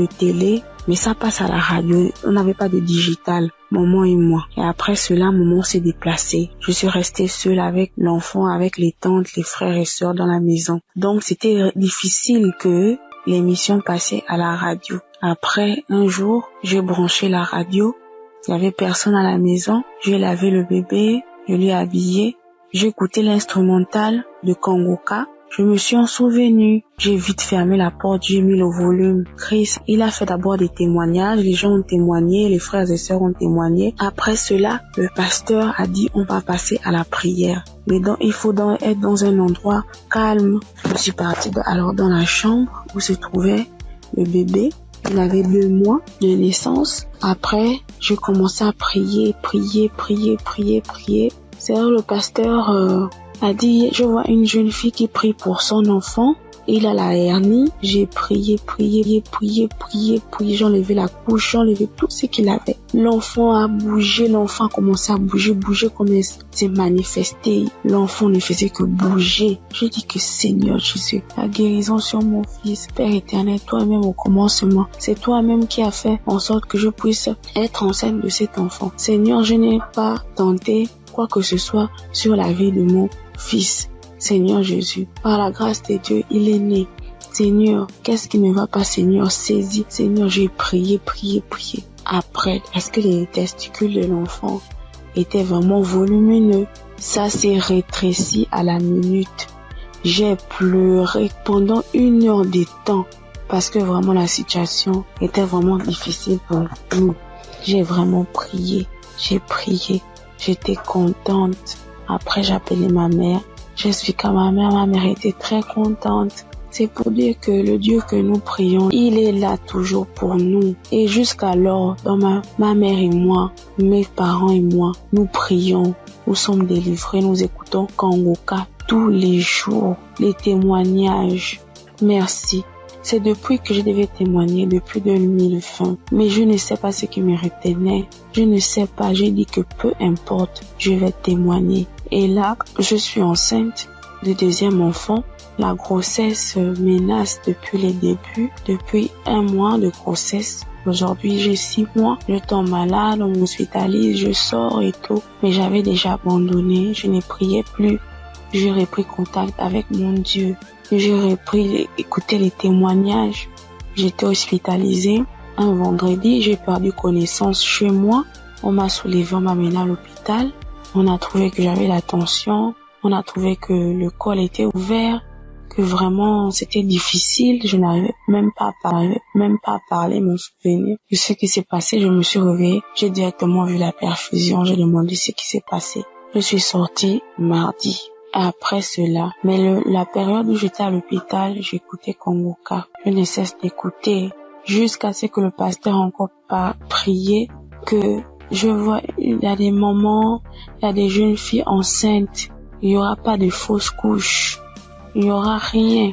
télé, mais ça passe à la radio, on n'avait pas de digital, maman et moi. Et après cela, maman s'est déplacée. Je suis restée seule avec l'enfant, avec les tantes, les frères et sœurs dans la maison. Donc c'était difficile que l'émission passait à la radio. Après, un jour, j'ai branché la radio. Il n'y avait personne à la maison. J'ai lavé le bébé, je l'ai habillé. J'ai écouté l'instrumental de Congo-Cass. Je me suis en souvenu. J'ai vite fermé la porte, j'ai mis le volume. Chris, il a fait d'abord des témoignages. Les gens ont témoigné, les frères et sœurs ont témoigné. Après cela, le pasteur a dit on va passer à la prière. Mais donc, il faut être dans un endroit calme. Je suis partie alors dans la chambre où se trouvait le bébé. Il avait 2 mois de naissance. Après, je commençais à prier. C'est là le pasteur a dit, je vois une jeune fille qui prie pour son enfant. Il a la hernie. J'ai prié. J'ai enlevé la couche, j'ai enlevé tout ce qu'il avait. L'enfant a bougé, l'enfant a commencé à bouger comme il s'est manifesté. L'enfant ne faisait que bouger. J'ai dit que Seigneur Jésus, la guérison sur mon fils. Père éternel, toi-même au commencement, c'est toi-même qui as fait en sorte que je puisse être enceinte de cet enfant. Seigneur, je n'ai pas tenté quoi que ce soit sur la vie de mon fils. Seigneur Jésus, par la grâce de Dieu, il est né. Seigneur, qu'est-ce qui ne va pas, Seigneur? Saisis. Seigneur, j'ai prié. Après, est-ce que les testicules de l'enfant étaient vraiment volumineux? Ça s'est rétréci à la minute. J'ai pleuré pendant 1 heure de temps parce que vraiment la situation était vraiment difficile pour nous. J'ai vraiment prié. J'ai prié. J'étais contente. Après, j'ai appelé ma mère. J'expliquais à ma mère était très contente. C'est pour dire que le Dieu que nous prions, il est là toujours pour nous. Et jusqu'alors, dans ma mère et moi, mes parents et moi, nous prions, nous sommes délivrés, nous écoutons Congo-Cass tous les jours, les témoignages. Merci. C'est depuis que je devais témoigner, depuis 2020. Mais je ne sais pas ce qui me retenait. Je ne sais pas. J'ai dit que peu importe, je vais témoigner. Et là, je suis enceinte de 2e enfant. La grossesse menace depuis les débuts, depuis 1 mois de grossesse. Aujourd'hui, j'ai 6 mois. Je tombe malade, on m'hospitalise, je sors et tout. Mais j'avais déjà abandonné. Je ne priais plus. J'ai repris contact avec mon Dieu. J'ai repris écouter les témoignages. J'étais hospitalisée. Un vendredi, j'ai perdu connaissance chez moi. On m'a soulevé, on m'a mené à l'hôpital. On a trouvé que j'avais la tension. On a trouvé que le col était ouvert. Que vraiment, c'était difficile. Je n'arrivais même pas à parler, mon souvenir de ce qui s'est passé. Je me suis réveillée. J'ai directement vu la perfusion. J'ai demandé ce qui s'est passé. Je suis sortie mardi. Après cela, mais la période où j'étais à l'hôpital, j'écoutais Congo-Cass. Je ne cesse d'écouter jusqu'à ce que le pasteur encore pas prié, que je vois, il y a des moments, il y a des jeunes filles enceintes, il n'y aura pas de fausses couches, il n'y aura rien.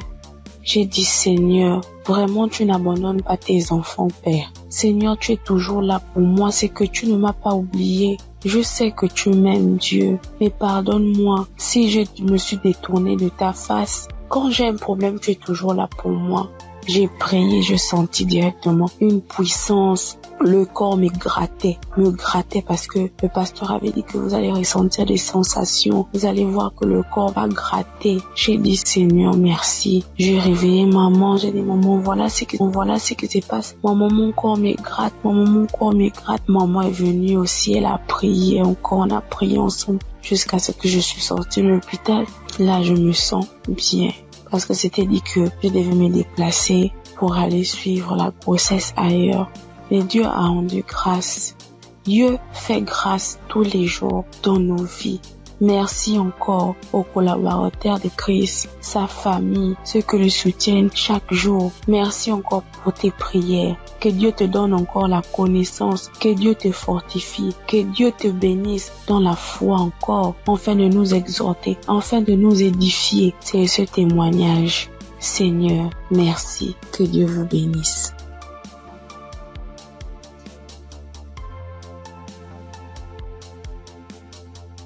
J'ai dit, Seigneur, vraiment tu n'abandonnes pas tes enfants, Père. Seigneur, tu es toujours là pour moi, c'est que tu ne m'as pas oublié. Je sais que tu m'aimes, Dieu, mais pardonne-moi si je me suis détournée de ta face. Quand j'ai un problème, tu es toujours là pour moi. J'ai prié, je sentis directement une puissance. Le corps me grattait parce que le pasteur avait dit que vous allez ressentir des sensations. Vous allez voir que le corps va gratter. J'ai dit, Seigneur, merci. J'ai réveillé maman. J'ai dit, maman, voilà ce qui se passe. Maman, mon corps me gratte. Maman est venue aussi. Elle a prié encore. On a prié ensemble jusqu'à ce que je suis sortie de l'hôpital. Là, je me sens bien. Parce que c'était dit que je devais me déplacer pour aller suivre la grossesse ailleurs. Et Dieu a rendu grâce. Dieu fait grâce tous les jours dans nos vies. Merci encore aux collaborateurs de Christ, sa famille, ceux qui le soutiennent chaque jour. Merci encore pour tes prières. Que Dieu te donne encore la connaissance, que Dieu te fortifie, que Dieu te bénisse dans la foi encore, afin de nous exhorter, afin de nous édifier. C'est ce témoignage. Seigneur, merci. Que Dieu vous bénisse.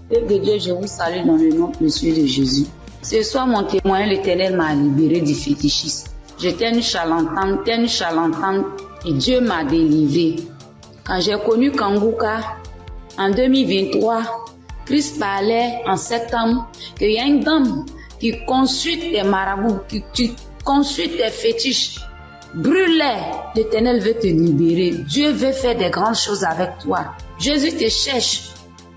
Père de Dieu, je vous salue dans le nom précieux de Jésus. Ce soir, mon témoin, l'Éternel m'a libéré du fétichisme. J'étais une charlatane, et Dieu m'a délivré. Quand j'ai connu Kanguka, en 2023, Christ parlait en septembre qu'il y a une dame qui consulte des marabouts, qui consulte des fétiches. Brûle-les, l'Éternel veut te libérer. Dieu veut faire des grandes choses avec toi. Jésus te cherche.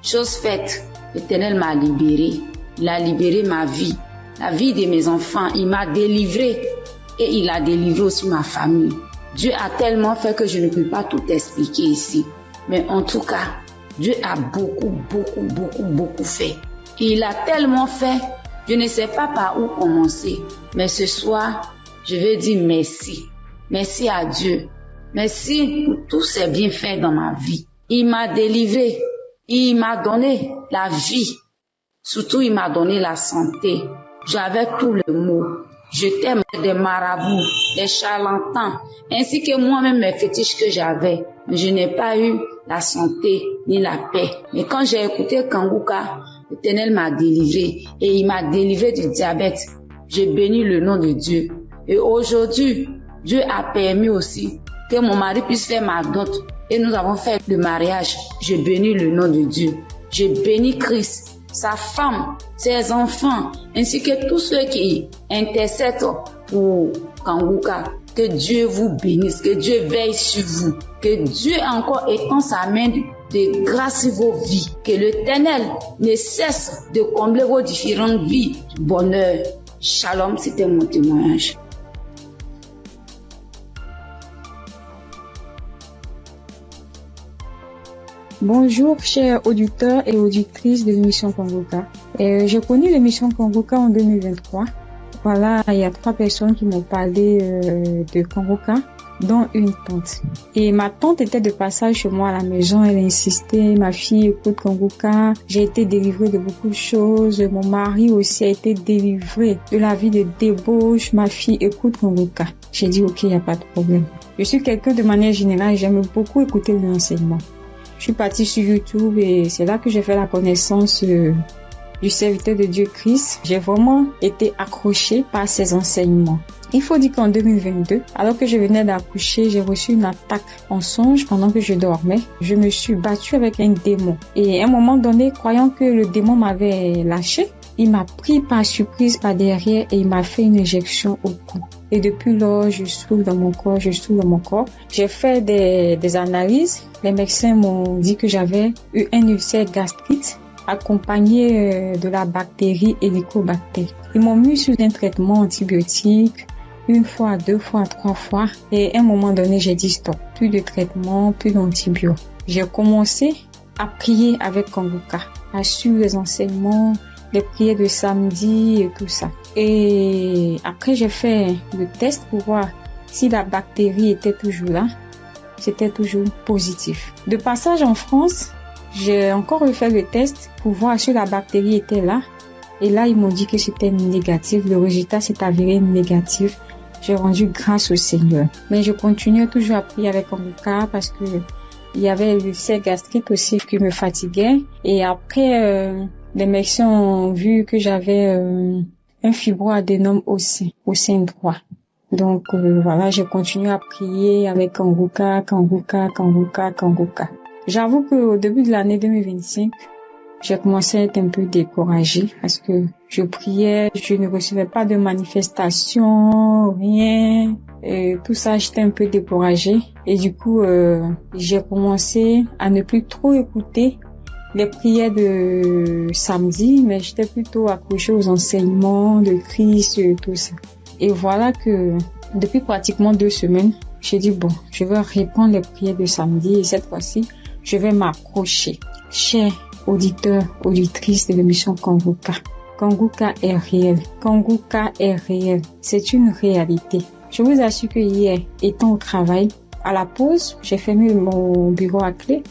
Chose faite. L'Éternel m'a libéré. Il a libéré ma vie, la vie de mes enfants. Il m'a délivré et il a délivré aussi ma famille. Dieu a tellement fait que je ne peux pas tout expliquer ici. Mais en tout cas, Dieu a beaucoup fait. Et il a tellement fait, je ne sais pas par où commencer. Mais ce soir, je vais dire merci. Merci à Dieu. Merci pour tous ses bienfaits dans ma vie. Il m'a délivré. Il m'a donné la vie. Surtout, il m'a donné la santé. J'avais tous les maux. J'étais des marabouts, des charlatans, ainsi que moi-même mes fétiches que j'avais. Mais je n'ai pas eu la santé ni la paix. Mais quand j'ai écouté Kanguka, l'Éternel m'a délivré et il m'a délivré du diabète. J'ai béni le nom de Dieu. Et aujourd'hui, Dieu a permis aussi que mon mari puisse faire ma dot. Et nous avons fait le mariage. Je bénis le nom de Dieu. Je bénis Christ, sa femme, ses enfants, ainsi que tous ceux qui intercèdent pour Kanguka. Que Dieu vous bénisse, que Dieu veille sur vous, que Dieu encore étend sa main de grâce sur vos vies, que l'Éternel ne cesse de combler vos différentes vies de bonheur. Shalom, c'était mon témoignage. Bonjour chers auditeurs et auditrices de l'émission Kanguka. J'ai connu l'émission Kanguka en 2023. Voilà, il y a 3 personnes qui m'ont parlé de Kanguka, dont une tante. Et ma tante était de passage chez moi à la maison, elle insistait, ma fille écoute Kanguka, j'ai été délivrée de beaucoup de choses, mon mari aussi a été délivré de la vie de débauche, ma fille écoute Kanguka. J'ai dit ok, il n'y a pas de problème. Je suis quelqu'un de manière générale, j'aime beaucoup écouter l'enseignement. Je suis partie sur YouTube et c'est là que j'ai fait la connaissance du serviteur de Dieu Christ. J'ai vraiment été accrochée par ses enseignements. Il faut dire qu'en 2022, alors que je venais d'accoucher, j'ai reçu une attaque en songe pendant que je dormais. Je me suis battue avec un démon. Et à un moment donné, croyant que le démon m'avait lâché, il m'a pris par surprise par derrière et il m'a fait une injection au cou. Et depuis lors, je souffre dans mon corps. J'ai fait des analyses. Les médecins m'ont dit que j'avais eu un ulcère gastrique accompagné de la bactérie Helicobacter. Ils m'ont mis sur un traitement antibiotique 1 fois, 2 fois, 3 fois. Et à un moment donné, j'ai dit stop. Plus de traitement, plus d'antibiotiques. J'ai commencé à prier avec Kanguka, à suivre les enseignements, les prières de samedi et tout ça. Et après, j'ai fait le test pour voir si la bactérie était toujours là. C'était toujours positif. De passage en France, j'ai encore refait le test pour voir si la bactérie était là. Et là, ils m'ont dit que c'était négatif. Le résultat s'est avéré négatif. J'ai rendu grâce au Seigneur. Mais je continuais toujours à prier avec Kanguka parce que il y avait l'ulcère gastrique aussi qui me fatiguait. Et après, les médecins ont vu que j'avais un fibroadénome au sein droit. Donc voilà, j'ai continué à prier avec Kanguka. J'avoue qu'au début de l'année 2025, j'ai commencé à être un peu découragée parce que je priais, je ne recevais pas de manifestation, rien. Et tout ça, j'étais un peu découragée. Et du coup, j'ai commencé à ne plus trop écouter les prières de samedi, mais j'étais plutôt accrochée aux enseignements de Christ et tout ça. Et voilà que depuis pratiquement 2 semaines, j'ai dit bon, je vais reprendre les prières de samedi et cette fois-ci, je vais m'accrocher. Chers auditeurs, auditrices de l'émission Kanguka, Kanguka est réel. Kanguka est réel. C'est une réalité. Je vous assure que hier, étant au travail, à la pause, j'ai fermé mon bureau à clé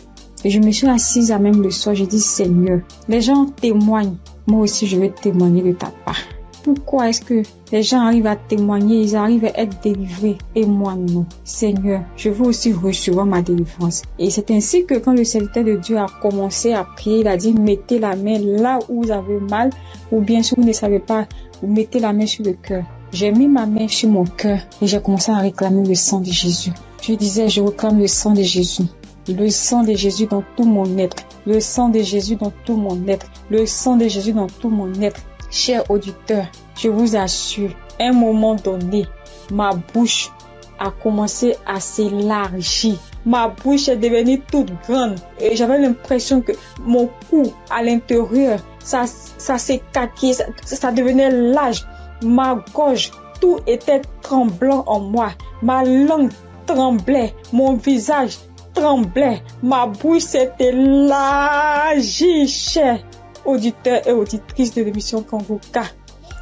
et je me suis assise à même le soir. J'ai dit Seigneur, les gens témoignent. Moi aussi, je vais témoigner de ta part. Pourquoi est-ce que les gens arrivent à témoigner, ils arrivent à être délivrés et moi non? Seigneur, je veux aussi recevoir ma délivrance. Et c'est ainsi que quand le serviteur de Dieu a commencé à prier, il a dit mettez la main là où vous avez mal, ou bien si vous ne savez pas, vous mettez la main sur le cœur. J'ai mis ma main sur mon cœur et j'ai commencé à réclamer le sang de Jésus. Je disais, je réclame le sang de Jésus. Le sang de Jésus dans tout mon être. Le sang de Jésus dans tout mon être. Le sang de Jésus dans tout mon être. Chers auditeurs, je vous assure, à un moment donné, ma bouche a commencé à s'élargir. Ma bouche est devenue toute grande et j'avais l'impression que mon cou à l'intérieur, ça s'écaquait, ça devenait large. Ma gorge, tout était tremblant en moi. Ma langue tremblait, mon visage tremblait, ma bouche s'est élargie, chers auditeurs et auditrices de l'émission Kanguka.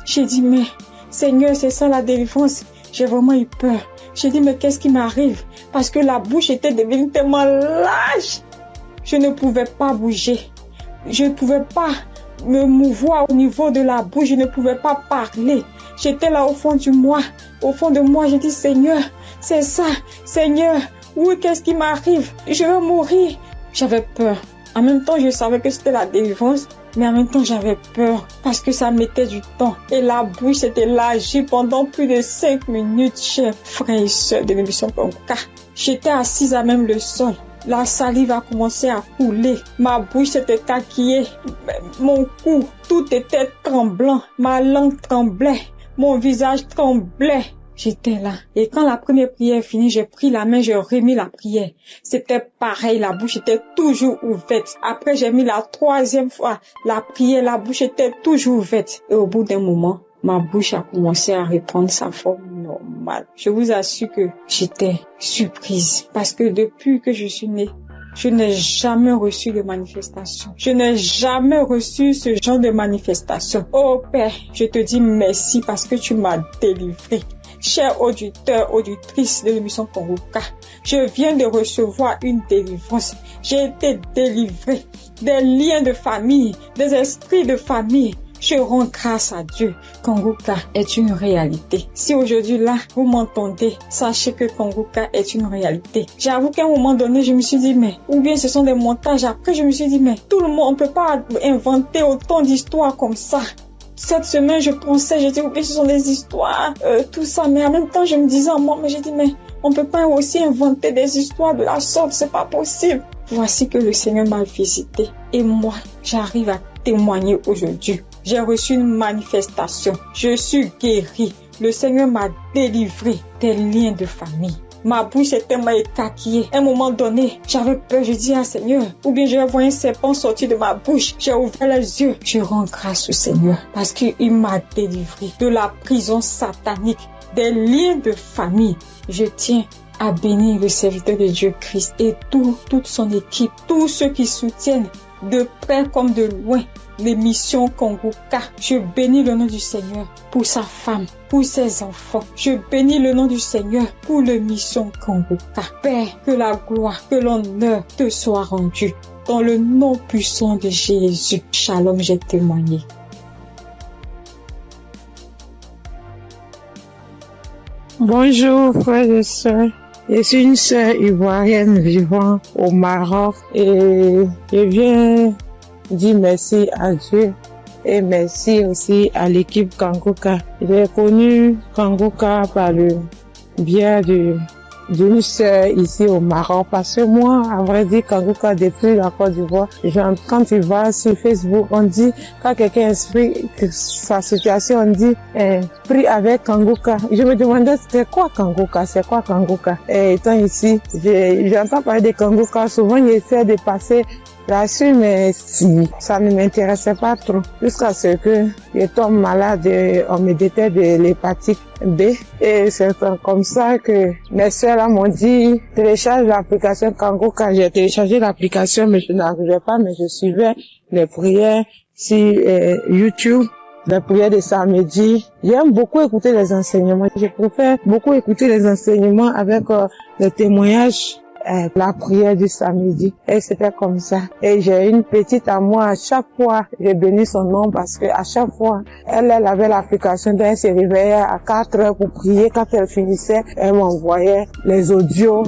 J'ai dit, mais Seigneur, c'est ça la délivrance. J'ai vraiment eu peur. J'ai dit, mais qu'est-ce qui m'arrive? Parce que la bouche était devenue tellement large. Je ne pouvais pas bouger. Je ne pouvais pas me mouvoir au niveau de la bouche. Je ne pouvais pas parler. J'étais là au fond de moi. Au fond de moi, j'ai dit, Seigneur, c'est ça. Seigneur, oui, qu'est-ce qui m'arrive? Je vais mourir. J'avais peur. En même temps, je savais que c'était la délivrance, mais en même temps, j'avais peur parce que ça mettait du temps. Et la bouche s'était élargie pendant plus de 5 minutes, chers frères et sœurs de l'émission Kanguka. J'étais assise à même le sol. La salive a commencé à couler. Ma bouche s'était taquillée. Mon cou, tout était tremblant. Ma langue tremblait. Mon visage tremblait. J'étais là. Et quand la première prière est finie, j'ai pris la main, j'ai remis la prière. C'était pareil, la bouche était toujours ouverte. Après, j'ai mis la 3e fois la prière, la bouche était toujours ouverte. Et au bout d'un moment, ma bouche a commencé à reprendre sa forme normale. Je vous assure que j'étais surprise. Parce que depuis que je suis née, je n'ai jamais reçu de manifestation. Je n'ai jamais reçu ce genre de manifestation. Oh Père, je te dis merci parce que tu m'as délivré. Chers auditeurs, auditrices de l'émission Kanguka, je viens de recevoir une délivrance. J'ai été délivré des liens de famille, des esprits de famille. Je rends grâce à Dieu. Kanguka est une réalité. Si aujourd'hui là, vous m'entendez, sachez que Kanguka est une réalité. J'avoue qu'à un moment donné, je me suis dit, mais, ou bien ce sont des montages. Après, je me suis dit, mais, tout le monde, on peut pas inventer autant d'histoires comme ça. Cette semaine, je pensais, j'ai dit, oui, ce sont des histoires, tout ça. Mais en même temps, je me disais en moi, mais j'ai dit, mais on peut pas aussi inventer des histoires de la sorte, c'est pas possible. Voici que le Seigneur m'a visité. Et moi, j'arrive à témoigner aujourd'hui. J'ai reçu une manifestation. Je suis guérie. Le Seigneur m'a délivré des liens de famille. Ma bouche était tellement écaquillée. À un moment donné, j'avais peur. Je dis à Seigneur, ou bien je vais voir un serpent sortir de ma bouche. J'ai ouvert les yeux. Je rends grâce au Seigneur parce qu'il m'a délivré de la prison satanique, des liens de famille. Je tiens à bénir le serviteur de Dieu Christ et toute son équipe, tous ceux qui soutiennent de près comme de loin l'émission Kanguka. Je bénis le nom du Seigneur pour sa femme, pour ses enfants. Je bénis le nom du Seigneur pour l'émission Kanguka. Père, que la gloire, que l'honneur te soit rendu. Dans le nom puissant de Jésus. Shalom, j'ai témoigné. Bonjour, frères et sœurs. Je suis une sœur ivoirienne vivant au Maroc et je viens dire merci à Dieu Et merci aussi à l'équipe Kangoka. J'ai connu Kangoka par le biais d'une sœur ici au Maroc, parce que moi, à vrai dire, Kangoka depuis la Côte d'Ivoire, quand tu vas sur Facebook, on dit, quand quelqu'un explique sa situation, on dit, prie avec Kangoka. Je me demandais, c'est quoi Kangoka? Et étant ici, j'entends parler de Kangoka, souvent, j'essaie de passer là-dessus, mais ça ne m'intéressait pas trop. Jusqu'à ce que je tombe malade, on me détecte de l'hépatite B. Et c'est comme ça que mes soeurs là m'ont dit, télécharge l'application Kangoka. J'ai téléchargé l'application, mais je n'arrivais pas, mais je suivais les prières sur YouTube. Les prières de samedi. J'aime beaucoup écouter les enseignements. Je préfère beaucoup écouter les enseignements avec les témoignages, la prière du samedi. Et c'était comme ça. Et j'ai une petite à moi, à chaque fois, j'ai béni son nom parce que à chaque fois, elle avait l'application, donc elle se réveillait à 4 heures pour prier. Quand elle finissait, elle m'envoyait les audios,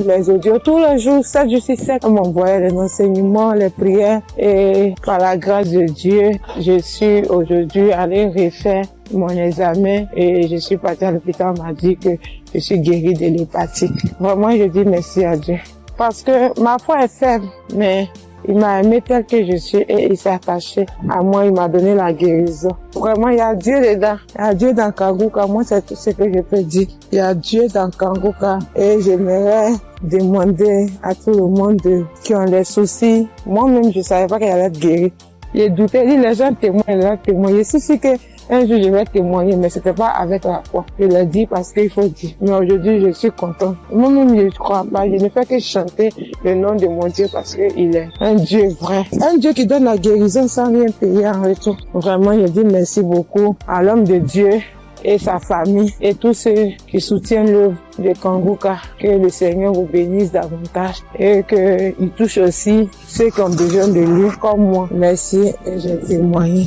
tous les jours, 7 jours sur 7, elle m'envoyait les enseignements, les prières. Et par la grâce de Dieu, je suis aujourd'hui allée refaire mon examen et je suis partie à l'hôpital, on m'a dit que je suis guérie de l'hépatite. Vraiment, je dis merci à Dieu. Parce que ma foi est faible, mais il m'a aimé tel que je suis et il s'est attaché à moi, il m'a donné la guérison. Vraiment, il y a Dieu dedans. Il y a Dieu dans Kangoka. Moi, c'est tout ce que je peux dire. Il y a Dieu dans Kangoka et j'aimerais demander à tout le monde qui ont des soucis. Moi-même, je savais pas qu'elle allait être guérie. J'ai douté, les gens témoignent. Je suis sûre que un jour, je vais témoigner, mais c'était pas avec la foi. Je l'ai dit parce qu'il faut dire. Mais aujourd'hui, je suis content. Moi-même, je crois pas. Je ne fais que chanter le nom de mon Dieu parce qu'il est un Dieu vrai. Un Dieu qui donne la guérison sans rien payer en retour. Vraiment, je dis merci beaucoup à l'homme de Dieu et sa famille et tous ceux qui soutiennent l'œuvre de Kangoka. Que le Seigneur vous bénisse davantage et qu'il touche aussi ceux qui ont besoin de lui comme moi. Merci et j'ai témoigné.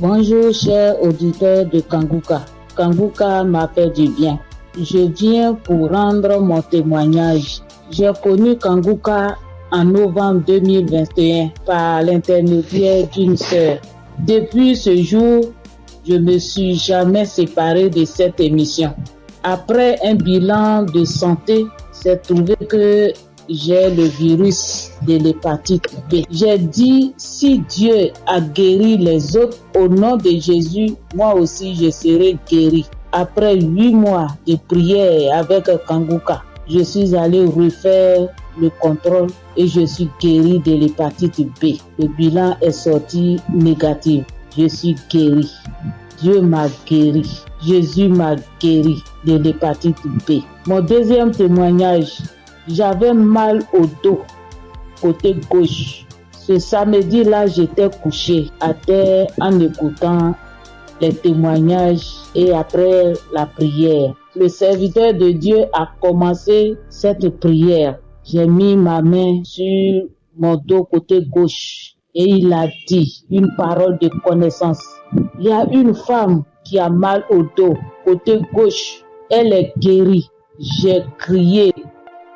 Bonjour chers auditeurs de Kangoka. Kangoka m'a fait du bien. Je viens pour rendre mon témoignage. J'ai connu Kangoka en novembre 2021 par l'intermédiaire d'une sœur. Depuis ce jour, je ne me suis jamais séparé de cette émission. Après un bilan de santé, c'est trouvé que j'ai le virus de l'hépatite B. J'ai dit, si Dieu a guéri les autres, au nom de Jésus, moi aussi je serai guéri. Après 8 mois de prière avec Kangoka, je suis allé refaire le contrôle et je suis guéri de l'hépatite B. Le bilan est sorti négatif. Je suis guéri. Dieu m'a guéri. Jésus m'a guéri de l'hépatite B. Mon deuxième témoignage, j'avais mal au dos, côté gauche. Ce samedi-là, j'étais couché à terre en écoutant les témoignages et après la prière. Le serviteur de Dieu a commencé cette prière. J'ai mis ma main sur mon dos côté gauche et il a dit une parole de connaissance. Il y a une femme qui a mal au dos côté gauche. Elle est guérie. J'ai crié.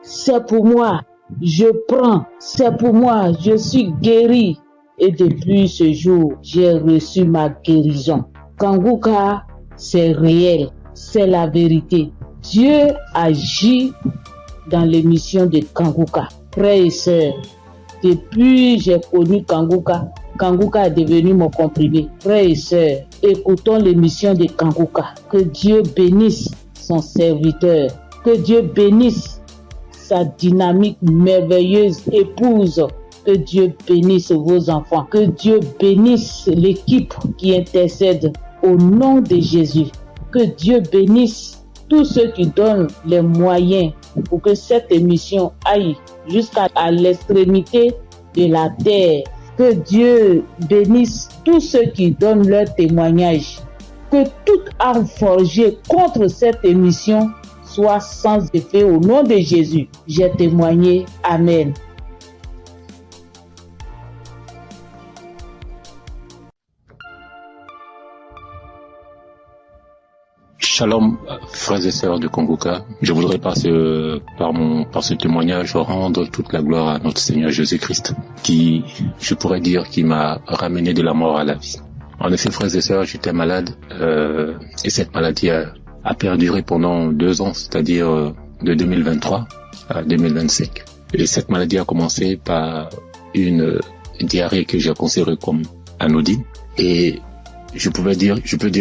C'est pour moi, je prends, c'est pour moi, je suis guéri. Et depuis ce jour, j'ai reçu ma guérison. Kangoka, c'est réel, c'est la vérité. Dieu agit dans l'émission de Kangoka. Frères et sœurs, depuis j'ai connu Kangoka, Kangoka est devenu mon comprimé. Frères et sœurs, écoutons l'émission de Kangoka. Que Dieu bénisse son serviteur, que Dieu bénisse sa dynamique merveilleuse épouse. Que Dieu bénisse vos enfants. Que Dieu bénisse l'équipe qui intercède au nom de Jésus. Que Dieu bénisse tous ceux qui donnent les moyens pour que cette émission aille jusqu'à l'extrémité de la terre. Que Dieu bénisse tous ceux qui donnent leur témoignage. Que toute arme forgée contre cette émission soit sans effet au nom de Jésus. J'ai témoigné. Amen. Shalom, frères et sœurs de Kanguka. Je voudrais par ce témoignage rendre toute la gloire à notre Seigneur Jésus-Christ, qui, je pourrais dire, qui m'a ramené de la mort à la vie. En effet, frères et sœurs, j'étais malade, et cette maladie a perduré pendant 2 ans, c'est-à-dire de 2023 à 2025. Et cette maladie a commencé par une diarrhée que j'ai considérée comme anodine, et je peux dire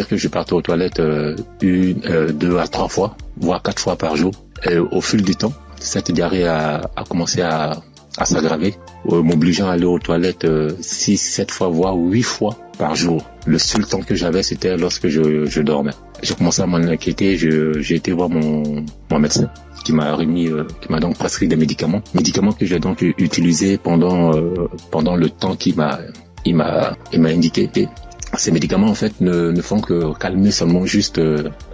que je partais aux toilettes 2 à 3 fois, voire 4 fois par jour. Et au fil du temps, cette diarrhée a commencé à s'aggraver, m'obligeant à aller aux toilettes 6, 7 fois, voire 8 fois par jour. Le seul temps que j'avais, c'était lorsque je dormais. J'ai commencé à m'en inquiéter, j'ai été voir mon médecin qui m'a donc prescrit des médicaments que j'ai donc utilisés pendant le temps qu'il m'a indiqué. Ces médicaments en fait ne font que calmer seulement juste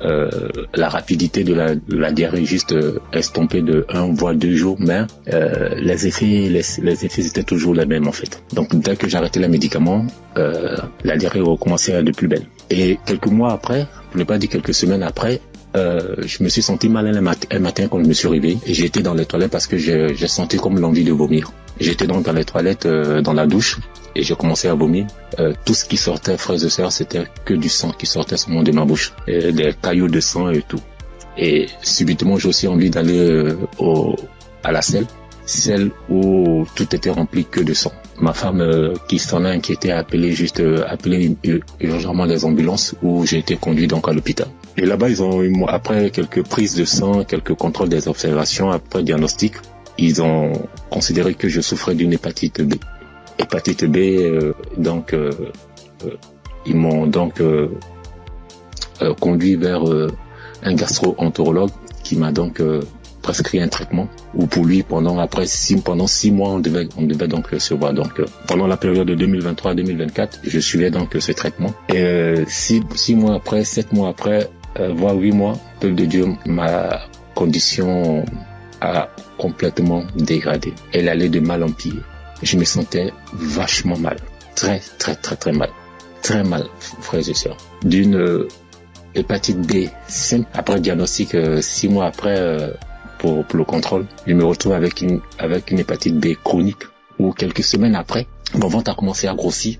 la rapidité de la diarrhée, juste estomper de 1 voire 2 jours, mais les effets étaient toujours les mêmes en fait. Donc dès que j'arrêtais les médicaments, la diarrhée recommençait de plus belle. Et quelques mois après, pour ne pas dire quelques semaines après, je me suis senti mal un matin quand je me suis réveillé, et j'ai été dans les toilettes parce que j'ai senti comme l'envie de vomir. J'étais donc dans les toilettes, dans la douche, et j'ai commencé à vomir. Tout ce qui sortait, frères et sœurs, c'était que du sang qui sortait seulement de ma bouche, et des caillots de sang et tout. Et subitement, j'ai aussi envie d'aller à la selle, celle où tout était rempli que de sang. Ma femme, qui s'en a inquiété, a appelé urgemment les ambulances, où j'ai été conduit donc à l'hôpital. Et là-bas, après quelques prises de sang, quelques contrôles des observations, après diagnostic, ils ont considéré que je souffrais d'une hépatite B. Hépatite B, ils m'ont donc conduit vers un gastro-entérologue qui m'a donc prescrit un traitement, où pour lui pendant 6 mois on devait donc se voir. Donc pendant la période de 2023-2024, je suivais donc ce traitement, et 6 mois après, 7 mois après, voire 8 mois, peuple de Dieu, ma condition a complètement dégradé. Elle allait de mal en pire. Je me sentais vachement mal, très très très très mal, très mal, frères et sœurs. D'une hépatite B simple, après diagnostic, 6 mois après, pour le contrôle, je me retrouve avec une hépatite B chronique, où quelques semaines après, mon ventre a commencé à grossir,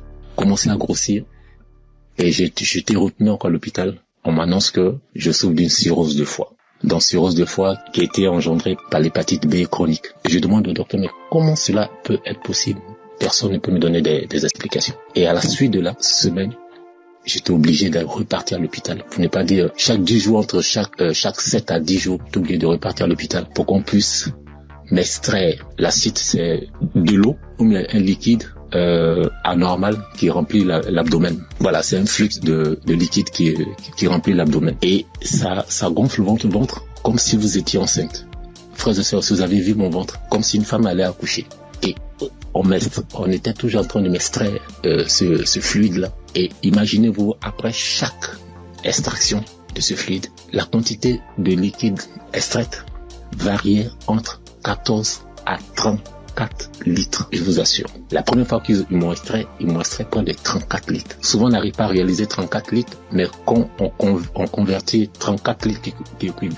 et j'ai été retenu encore à l'hôpital. On m'annonce que je souffre d'une cirrhose de foie. Dans cirrhose de foie qui a été engendrée par l'hépatite B chronique. Et je demande au docteur, mais comment cela peut être possible? Personne ne peut me donner des explications. Et à la suite de la semaine, j'étais obligé de repartir à l'hôpital. Pour ne pas dire chaque 10 jours, entre chaque 7 à 10 jours, j'étais obligé de repartir à l'hôpital pour qu'on puisse m'extraire. L'acide, c'est de l'eau ou bien un liquide anormal qui remplit l'abdomen. Voilà, c'est un flux de liquide qui remplit l'abdomen. Et ça gonfle votre ventre comme si vous étiez enceinte. Frères et sœurs, si vous avez vu mon ventre, comme si une femme allait accoucher. Et on était toujours en train de m'extraire ce fluide-là. Et imaginez-vous, après chaque extraction de ce fluide, la quantité de liquide extraite variait entre 14 à 34 litres, je vous assure. La première fois qu'ils m'ont extrait, près de 34 litres. Souvent, on n'arrive pas à réaliser 34 litres, mais quand on convertit 34 litres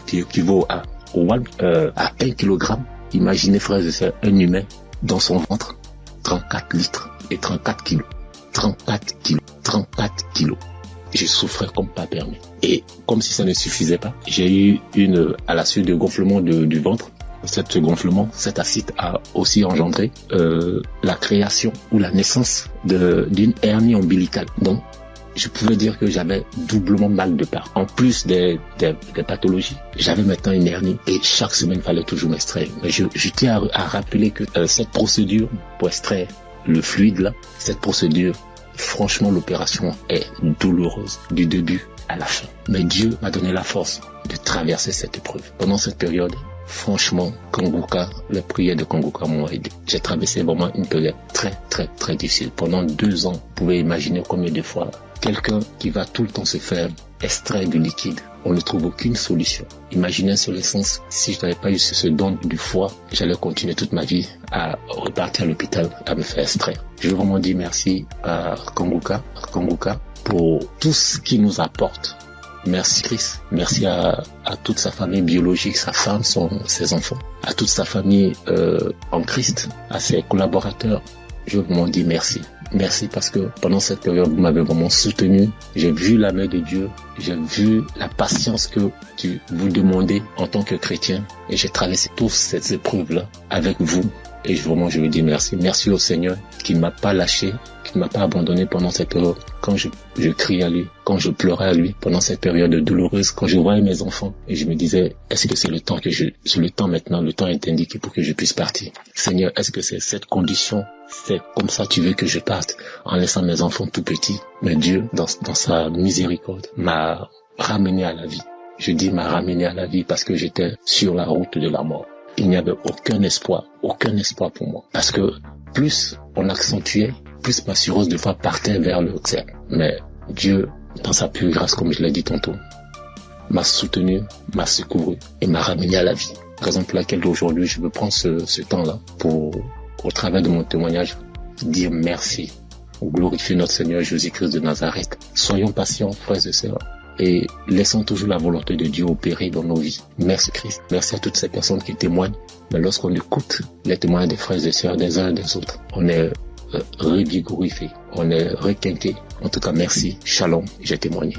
qui équivaut à 1 kilogramme, imaginez, frères et sœurs, un humain dans son ventre, 34 litres et 34 kilos. 34 kilos. Je souffrais comme pas permis. Et comme si ça ne suffisait pas, j'ai eu à la suite de gonflement du ventre, cet acide a aussi engendré la création ou la naissance d'une hernie ombilicale. Donc, je pouvais dire que j'avais doublement mal de part. En plus des pathologies, j'avais maintenant une hernie et chaque semaine, il fallait toujours m'extraire. Mais je tiens à rappeler que cette procédure pour extraire le fluide là, cette procédure, franchement, l'opération est douloureuse du début à la fin. Mais Dieu m'a donné la force de traverser cette épreuve. Pendant cette période, franchement, Kanguka, les prières de Kanguka m'ont aidé. J'ai traversé vraiment une période très, très, très difficile. Pendant 2 ans, vous pouvez imaginer combien de fois quelqu'un qui va tout le temps se faire extraire du liquide, on ne trouve aucune solution. Imaginez sur l'essence, si je n'avais pas eu ce don du foie, j'allais continuer toute ma vie à repartir à l'hôpital à me faire extraire. Je veux vraiment dire merci à Kanguka pour tout ce qu'il nous apporte Merci Christ. Merci à toute sa famille biologique, sa femme, ses enfants, à toute sa famille en Christ, à ses collaborateurs. Je vous m'en dis merci. Merci parce que pendant cette période, vous m'avez vraiment soutenu. J'ai vu la main de Dieu. J'ai vu la patience que vous demandez en tant que chrétien. Et j'ai traversé toutes ces épreuves-là avec vous. Et vraiment, je vous dis merci. Merci au Seigneur qui ne m'a pas lâché, qui ne m'a pas abandonné pendant cette période. Quand je criais à lui, quand je pleurais à lui, pendant cette période douloureuse, quand je voyais mes enfants, et je me disais, est-ce que c'est le temps maintenant, le temps est indiqué pour que je puisse partir. Seigneur, est-ce que c'est cette condition, c'est comme ça tu veux que je parte, en laissant mes enfants tout petits? Mais Dieu, dans sa miséricorde, m'a ramené à la vie. Je dis m'a ramené à la vie parce que j'étais sur la route de la mort. Il n'y avait aucun espoir pour moi. Parce que plus on accentuait, plus ma cirrhose de foi partait vers le ciel. Mais Dieu, dans sa pure grâce, comme je l'ai dit tantôt, m'a soutenu, m'a secouru et m'a ramené à la vie. Raison pour laquelle aujourd'hui je veux prendre ce temps-là pour, au travers de mon témoignage, dire merci, glorifier notre Seigneur Jésus-Christ de Nazareth. Soyons patients, frères et sœurs. Et laissons toujours la volonté de Dieu opérer dans nos vies. Merci Christ. Merci à toutes ces personnes qui témoignent. Mais lorsqu'on écoute les témoignages des frères et sœurs des uns et des autres, on est revigorifié, on est requinqué. En tout cas, merci. Shalom, j'ai témoigné.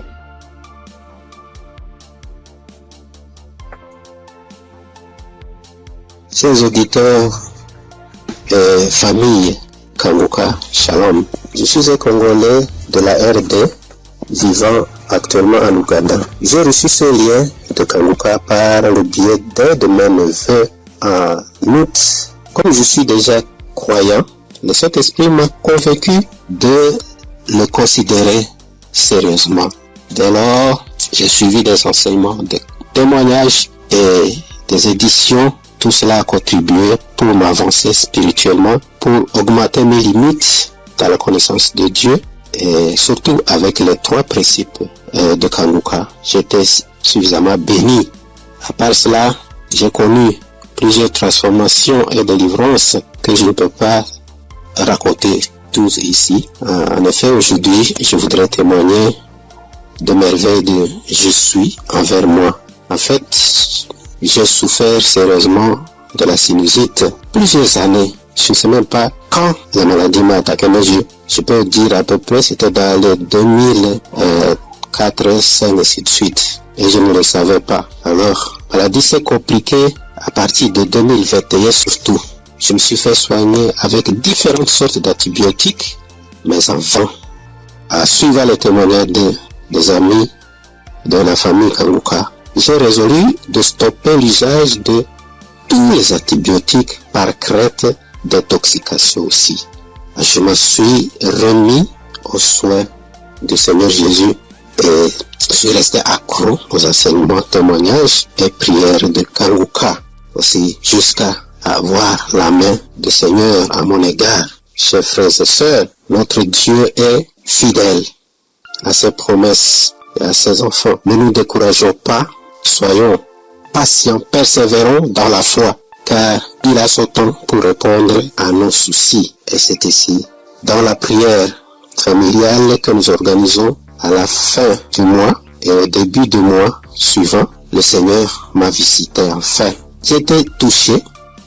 Chers auditeurs et famille Kanguka, Shalom. Je suis un Congolais de la RD vivant actuellement en Ouganda. J'ai reçu ce lien de Kanguka par le biais d'un de mes neveux en août. Comme je suis déjà croyant, le Saint-Esprit m'a convaincu de le considérer sérieusement. Dès lors, j'ai suivi des enseignements, des témoignages et des éditions. Tout cela a contribué pour m'avancer spirituellement, pour augmenter mes limites dans la connaissance de Dieu. Et surtout avec les 3 principes de Kanguka, j'étais suffisamment béni. À part cela, j'ai connu plusieurs transformations et délivrances que je ne peux pas raconter tous ici. En effet, aujourd'hui, je voudrais témoigner de merveilles de je suis envers moi. En fait, j'ai souffert sérieusement de la sinusite plusieurs années. Je ne sais même pas quand la maladie m'a attaqué, mais je peux dire à peu près c'était dans les 2004, 2005 et ainsi de suite. Et je ne le savais pas. Alors, la maladie s'est compliquée à partir de 2021 surtout. Je me suis fait soigner avec différentes sortes d'antibiotiques, mais en vain. À suivre les témoignages des amis de la famille Kanguka, j'ai résolu de stopper l'usage de tous les antibiotiques par crainte d'intoxication aussi. Je me suis remis aux soins du Seigneur Jésus et je suis resté accro aux enseignements, témoignages et prières de Kanguka aussi jusqu'à avoir la main du Seigneur à mon égard. Chers frères et sœurs, notre Dieu est fidèle à ses promesses et à ses enfants. Ne nous décourageons pas, soyons patients, persévérons dans la foi, car il a son temps pour répondre à nos soucis. Et c'est ici, dans la prière familiale que nous organisons à la fin du mois et au début du mois suivant, le Seigneur m'a visité enfin. J'ai été touché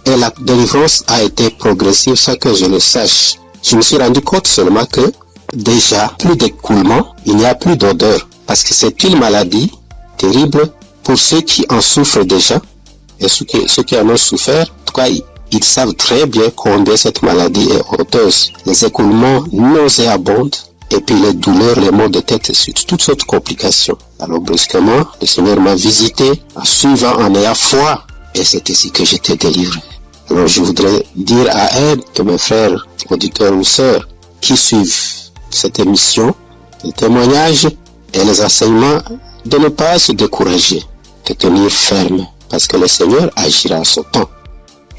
et la délivrance a été progressive sans que je le sache. Je me suis rendu compte seulement que déjà plus d'écoulement, il n'y a plus d'odeur, parce que c'est une maladie terrible pour ceux qui en souffrent déjà et ceux qui en ont souffert. En tout cas, ils savent très bien combien cette maladie est honteuse. Les écoulements nauséabondes et puis les douleurs, les maux de tête, toutes sortes de complications. Alors brusquement, le Seigneur m'a visité en suivant, en ayant foi, et c'est ici que j'étais délivré. Alors je voudrais dire à un de mes frères, auditeurs ou sœurs, qui suivent cette émission, les témoignages et les enseignements, de ne pas se décourager, de tenir ferme, parce que le Seigneur agira en son temps.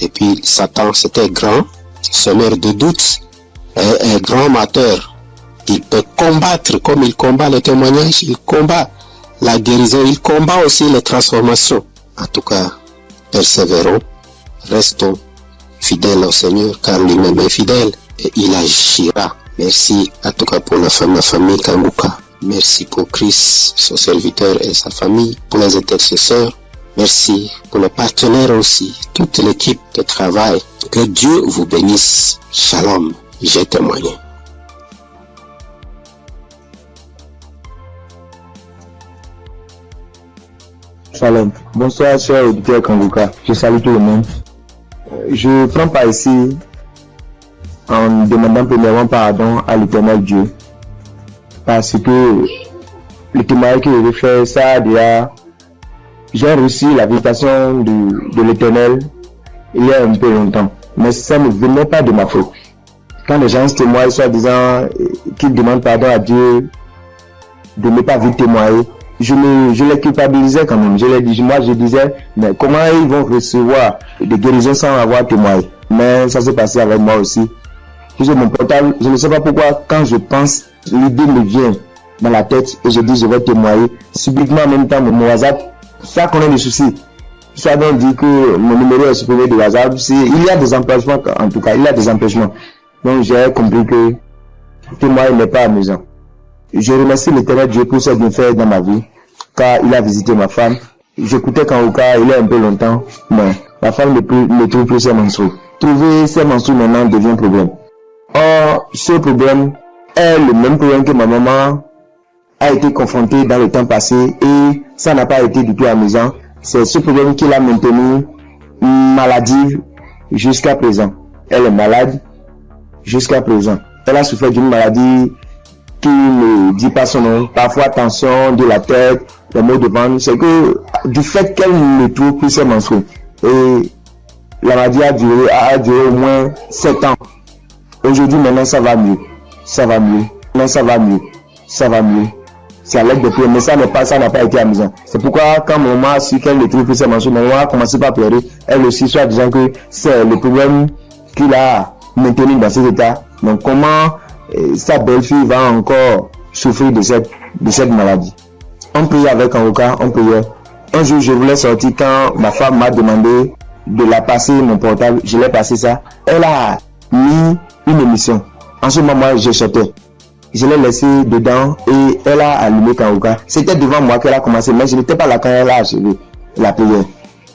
Et puis Satan, c'était grand, semeur de doutes, un grand amateur. Il peut combattre comme il combat le témoignage, il combat la guérison, il combat aussi les transformations. En tout cas, persévérons, restons fidèles au Seigneur, car lui-même est fidèle et il agira. Merci en tout cas pour la famille Kanguka. Merci pour Christ, son serviteur et sa famille, pour les intercesseurs. Merci pour les partenaires aussi, toute l'équipe de travail. Que Dieu vous bénisse. Shalom, j'ai témoigné. Shalom. Bonsoir, chers auditeurs Kangoka. Je salue tout le monde. Je prends part ici en demandant premièrement pardon à l'Éternel Dieu. Parce que le témoignage que je vais faire, ça déjà, j'ai reçu la visitation de l'Éternel il y a un peu longtemps. Mais ça ne venait pas de ma faute. Quand les gens se témoignent, soit disant qu'ils demandent pardon à Dieu de ne pas vite témoigner, je les culpabilisais quand même. Je disais, mais comment ils vont recevoir des guérisons sans avoir témoigné? Mais ça s'est passé avec moi aussi. J'ai mon portable, je ne sais pas pourquoi, quand je pense, l'idée me vient dans la tête et je dis je vais témoigner. Subitement en même temps, mon WhatsApp, ça connaît des soucis. Ça donc dit que mon numéro est supprimé de WhatsApp. Il y a des empêchements, en tout cas, il y a des empêchements. Donc j'ai compris que témoigner n'est pas amusant. Je remercie l'Éternel Dieu pour ses bienfaits dans ma vie, car il a visité ma femme. J'écoutais Kangoka il y a un peu longtemps, mais ma femme ne trouve plus ses menstrues. Trouver ses menstrues maintenant devient un problème. Or, ce problème est le même problème que ma maman a été confrontée dans le temps passé et ça n'a pas été du tout amusant. C'est ce problème qui l'a maintenue maladive jusqu'à présent. Elle est malade jusqu'à présent. Elle a souffert d'une maladie qui ne dit pas son nom. Parfois tension de la tête, les maux de ventre. C'est que du fait qu'elle ne trouve plus ses menstrues. Et la maladie a duré au moins 7 ans. Aujourd'hui, maintenant, ça va mieux. Ça va mieux. Maintenant, ça va mieux. Ça va mieux. C'est à l'aide de prière. Mais ça n'a pas été amusant. C'est pourquoi, quand mon maman a su qu'elle ne trouve plus ses menstrues, maman a commencé par pleurer. Elle aussi, soit disant que c'est le problème qu'il a maintenu dans cet état. Donc, comment sa belle-fille va encore souffrir de cette maladie? On priait avec Kangoka, on priait. Un jour, je voulais sortir quand ma femme m'a demandé de la passer mon portable. Je l'ai passé ça. Elle a mis une émission. En ce moment, je sortais. Je l'ai laissé dedans et elle a allumé Kangoka. C'était devant moi qu'elle a commencé, mais je n'étais pas là quand elle a achevé la prière.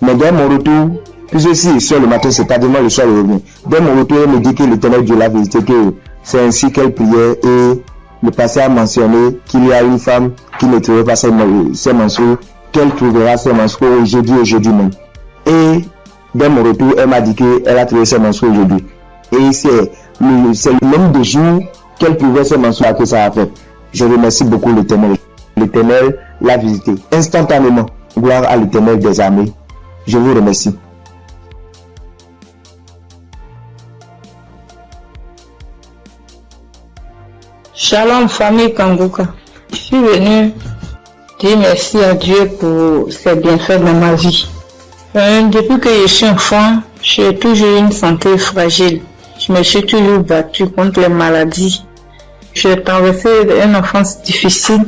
Mais dès mon retour, puisque si sur le matin, c'est tardivement le soir, je reviens. Dès mon retour, elle me dit que l'Éternel Dieu l'a visité, que c'est ainsi qu'elle priait et le passé a mentionné qu'il y a une femme qui ne trouvait pas ses menstrues, qu'elle trouvera ses menstrues aujourd'hui même. Et dès mon retour, elle m'a dit qu'elle a trouvé ses menstrues aujourd'hui. Et c'est le même de jour qu'elle trouvait ses menstrues que ça a fait. Je remercie beaucoup l'Éternel. L'Éternel l'a visité instantanément. Gloire à l'Éternel des armées. Je vous remercie. Shalom famille Kangoka. Je suis venu dire merci à Dieu pour ses bienfaits dans ma vie. Depuis que je suis enfant, j'ai toujours eu une santé fragile. Je me suis toujours battue contre les maladies. J'ai traversé une enfance difficile,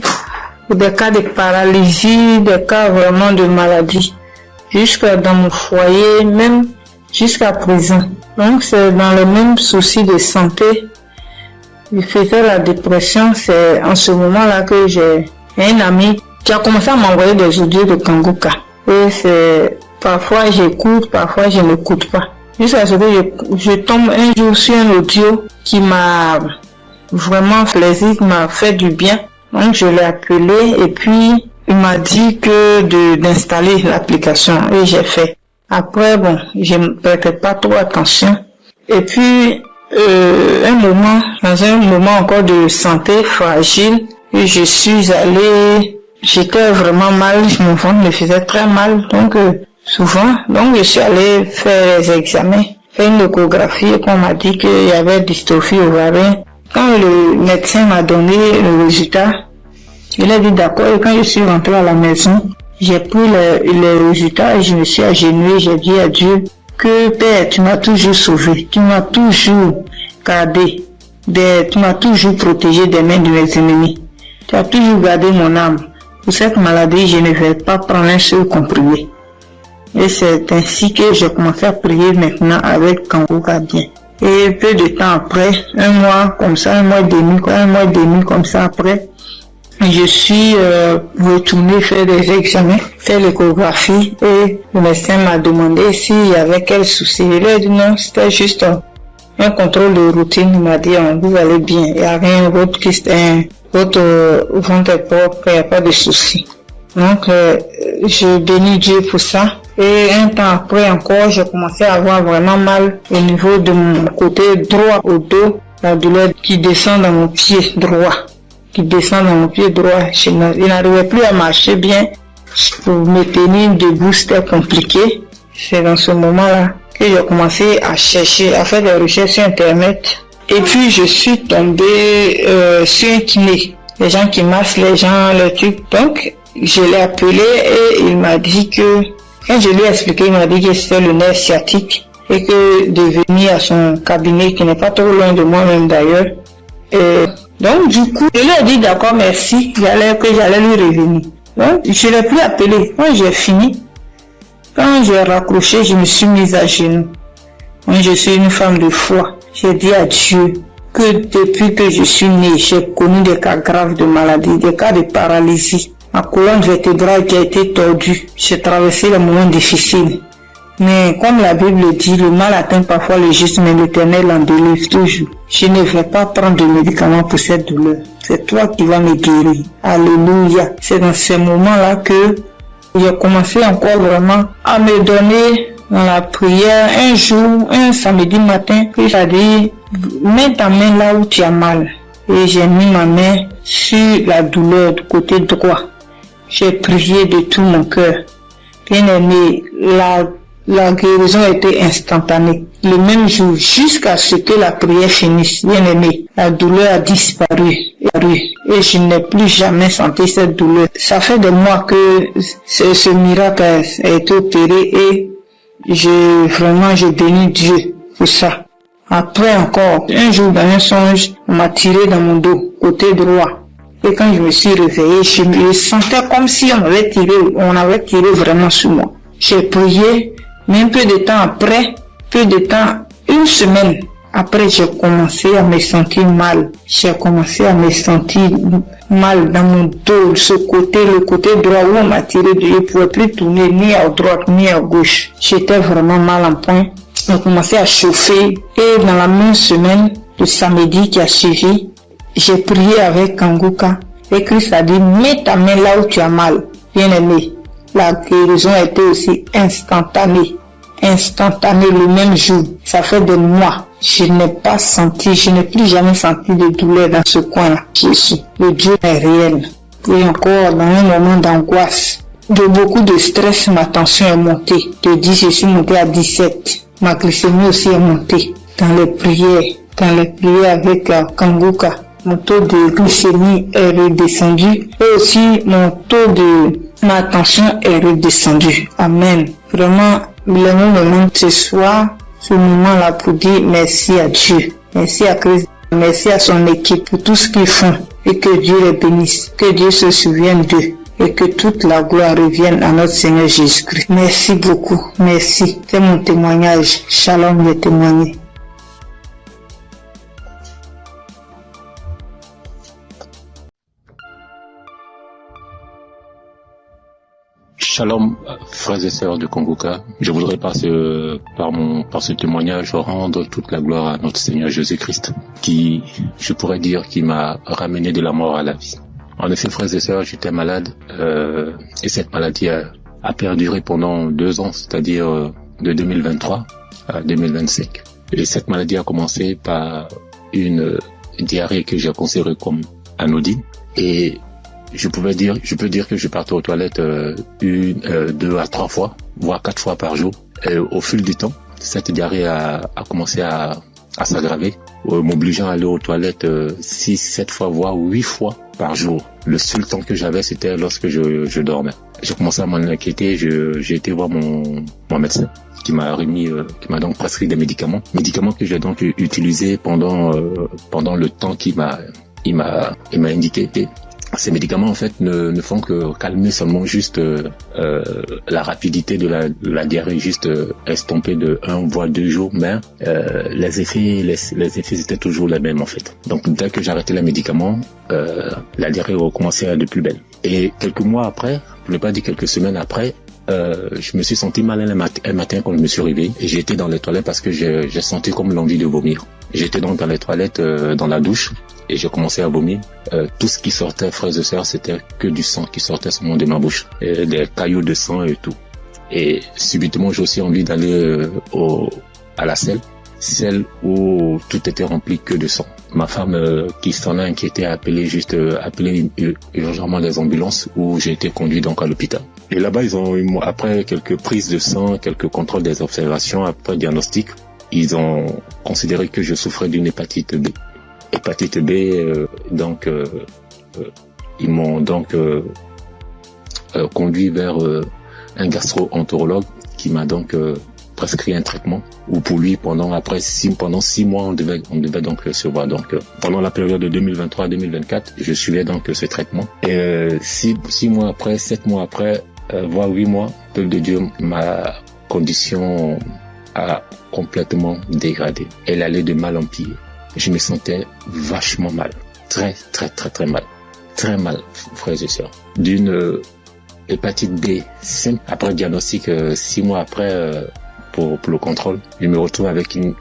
des cas de paralysie, des cas vraiment de maladie, jusqu'à dans mon foyer, même jusqu'à présent. Donc c'est dans le même souci de santé. Je faisais la dépression, c'est en ce moment-là que j'ai un ami qui a commencé à m'envoyer des audios de Kangoka. Et c'est parfois j'écoute, parfois je n'écoute pas. Jusqu'à ce que je tombe un jour sur un audio qui m'a vraiment plaisir, qui m'a fait du bien. Donc je l'ai appelé et puis il m'a dit que d'installer l'application et j'ai fait. Après bon, je ne prêtais pas trop attention. Et puis dans un moment encore de santé fragile, et je suis allée, j'étais vraiment mal, mon ventre me faisait très mal, donc souvent, donc je suis allée faire les examens, faire une échographie et qu'on m'a dit qu'il y avait dystrophie ovarienne. Quand le médecin m'a donné le résultat, il a dit d'accord, et quand je suis rentrée à la maison, j'ai pris les résultats et je me suis agenouillée, j'ai dit à Dieu que Père, tu m'as toujours sauvé, tu m'as toujours gardé, tu m'as toujours protégé des mains de mes ennemis. Tu as toujours gardé mon âme. Pour cette maladie, je ne vais pas prendre un seul comprimé. Et c'est ainsi que j'ai commencé à prier maintenant avec Kangoka bien. Et peu de temps après, un mois et demi comme ça après, je suis retournée faire des examens, faire l'échographie et le médecin m'a demandé s'il y avait quel souci. Il a dit non, c'était juste un contrôle de routine. Il m'a dit vous allez bien, il n'y a rien d'autre qui votre ventre est propre, il n'y a pas de souci. Donc je bénis Dieu pour ça. Et un temps après encore, j'ai commencé à avoir vraiment mal au niveau de mon côté droit au dos, la douleur qui descend dans mon pied droit. Je n'arrivais plus à marcher bien. Pour me tenir debout, c'était compliqué. C'est dans ce moment-là que j'ai commencé à chercher, à faire des recherches sur Internet. Et puis, je suis tombée sur un kiné. Les gens qui massent les gens, les trucs. Donc, je l'ai appelé et il m'a dit que, quand je lui ai expliqué, il m'a dit que c'était le nerf sciatique et que de venir à son cabinet, qui n'est pas trop loin de moi-même d'ailleurs. Donc, du coup, je lui ai dit d'accord, merci, que j'allais lui revenir. Donc, je ne l'ai plus appelé. Quand j'ai fini, quand j'ai raccroché, je me suis mise à genoux. Moi, je suis une femme de foi. J'ai dit à Dieu que depuis que je suis née, j'ai connu des cas graves de maladie, des cas de paralysie. Ma colonne vertébrale qui a été tordue. J'ai traversé des moments difficiles. Mais comme la Bible dit, le mal atteint parfois le juste, mais l'Éternel en délivre toujours. Je ne vais pas prendre de médicaments pour cette douleur. C'est toi qui vas me guérir. Alléluia. C'est dans ces moments-là que j'ai commencé encore vraiment à me donner dans la prière. Un jour, un samedi matin, Christ a dit, mets ta main là où tu as mal. Et j'ai mis ma main sur la douleur du côté droit. J'ai prié de tout mon cœur. Bien aimé, la guérison était instantanée. Le même jour, jusqu'à ce que la prière finisse, bien aimé, la douleur a disparu. Et je n'ai plus jamais senti cette douleur. Ça fait des mois que ce miracle a été opéré et je bénis Dieu pour ça. Après encore, un jour dans un songe, on m'a tiré dans mon dos, côté droit. Et quand je me suis réveillé, je me sentais comme si on avait tiré vraiment sur moi. J'ai prié, mais un peu de temps, une semaine après, j'ai commencé à me sentir mal. J'ai commencé à me sentir mal dans mon dos, le côté droit où on m'a tiré. Je ne pouvais plus tourner ni à droite ni à gauche. J'étais vraiment mal en point. On a commencé à chauffer. Et dans la même semaine, le samedi qui a suivi, j'ai prié avec Kanguka. Et Christ a dit, mets ta main là où tu as mal. Bien aimé, la guérison a été aussi instantanée le même jour. Ça fait des mois. Je n'ai plus jamais senti de douleur dans ce coin-là. Jésus, le Dieu est réel. Et encore, dans un moment d'angoisse, de beaucoup de stress, ma tension est montée. De 10, je suis montée à 17. Ma glycémie aussi est montée. Dans les prières avec Kanguka, mon taux de glycémie est redescendu. Et aussi, ma tension est redescendue. Amen. Vraiment, le moment ce soir, ce moment-là pour dire merci à Dieu, merci à Christ, merci à son équipe pour tout ce qu'ils font et que Dieu les bénisse, que Dieu se souvienne d'eux et que toute la gloire revienne à notre Seigneur Jésus-Christ. Merci beaucoup, merci. C'est mon témoignage. Shalom, le témoigné. Shalom, frères et sœurs de Kanguka. Je voudrais par ce témoignage rendre toute la gloire à notre Seigneur Jésus-Christ, qui, je pourrais dire, qui m'a ramené de la mort à la vie. En effet, frères et sœurs, j'étais malade, et cette maladie a perduré pendant 2 ans, c'est-à-dire de 2023 à 2025. Et cette maladie a commencé par une diarrhée que j'ai considérée comme anodine, et je peux dire que je partais aux toilettes 2 à 3 fois, voire 4 fois par jour. Et au fil du temps, cette diarrhée a commencé à s'aggraver, m'obligeant à aller aux toilettes 6, 7 fois, voire 8 fois par jour. Le seul temps que j'avais, c'était lorsque je dormais. J'ai commencé à m'en inquiéter, j'ai été voir mon médecin qui m'a donc prescrit des médicaments que j'ai donc utilisés pendant le temps qu'il m'a indiqué. Ces médicaments en fait ne font que calmer seulement juste la rapidité de la diarrhée, juste estomper de 1 voire 2 jours, mais les effets étaient toujours les mêmes en fait. Donc dès que j'arrêtais les médicaments, la diarrhée recommençait de plus belle. Et quelques mois après, pour ne pas dire quelques semaines après, je me suis senti mal un matin quand je me suis réveillé et j'étais dans les toilettes parce que j'ai senti comme l'envie de vomir. J'étais donc dans les toilettes, dans la douche, et j'ai commencé à vomir. Tout ce qui sortait, frères et sœurs, c'était que du sang qui sortait seulement de ma bouche, et des caillots de sang et tout. Et subitement, j'ai aussi envie d'aller à la selle, celle où tout était rempli que de sang. Ma femme, qui s'en a inquiété, a appelé urgemment les ambulances, où j'ai été conduit donc à l'hôpital. Et là-bas, après quelques prises de sang, quelques contrôles des observations, après diagnostic, ils ont considéré que je souffrais d'une hépatite B. Hépatite B, ils m'ont donc conduit vers un gastro-entérologue qui m'a donc prescrit un traitement. Où pour lui, pendant 6 mois, on devait donc se voir. Donc pendant la période de 2023-2024, je suivais donc ce traitement. Et 6 mois après, 7 mois après, voire 8 mois, peuple de Dieu, ma condition a complètement dégradé. Elle allait de mal en pire. Je me sentais vachement mal. Très, très, très, très mal. Très mal, frères et sœurs. D'une hépatite B simple, après diagnostic, 6 mois après, pour le contrôle, je me retrouve avec une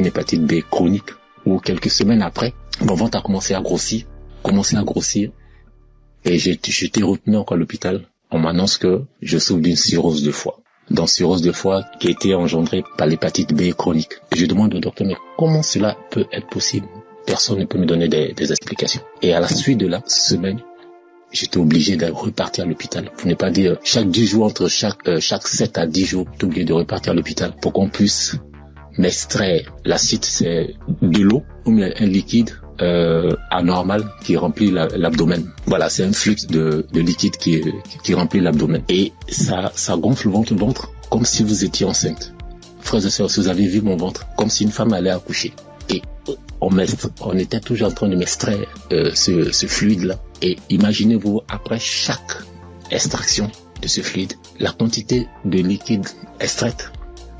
hépatite B chronique, où quelques semaines après, mon ventre a commencé à grossir, et j'ai été retenu encore à l'hôpital. On m'annonce que je souffre d'une cirrhose de foie. Dans cirrhose de foie qui a été engendrée par l'hépatite B chronique. Je demande au docteur, mais comment cela peut être possible? Personne ne peut me donner des explications. Et à la suite de la semaine, j'étais obligé de repartir à l'hôpital. Pour ne pas dire chaque 10 jours, entre chaque 7 à 10 jours, j'étais obligé de repartir à l'hôpital pour qu'on puisse m'extraire. L'acide, c'est de l'eau ou bien un liquide anormal qui remplit l'abdomen. Voilà, c'est un flux de liquide qui remplit l'abdomen. Et ça gonfle le ventre comme si vous étiez enceinte. Frères et sœurs, si vous avez vu mon ventre, comme si une femme allait accoucher. Et on était toujours en train de m'extraire ce fluide-là. Et imaginez-vous, après chaque extraction de ce fluide, la quantité de liquide extraite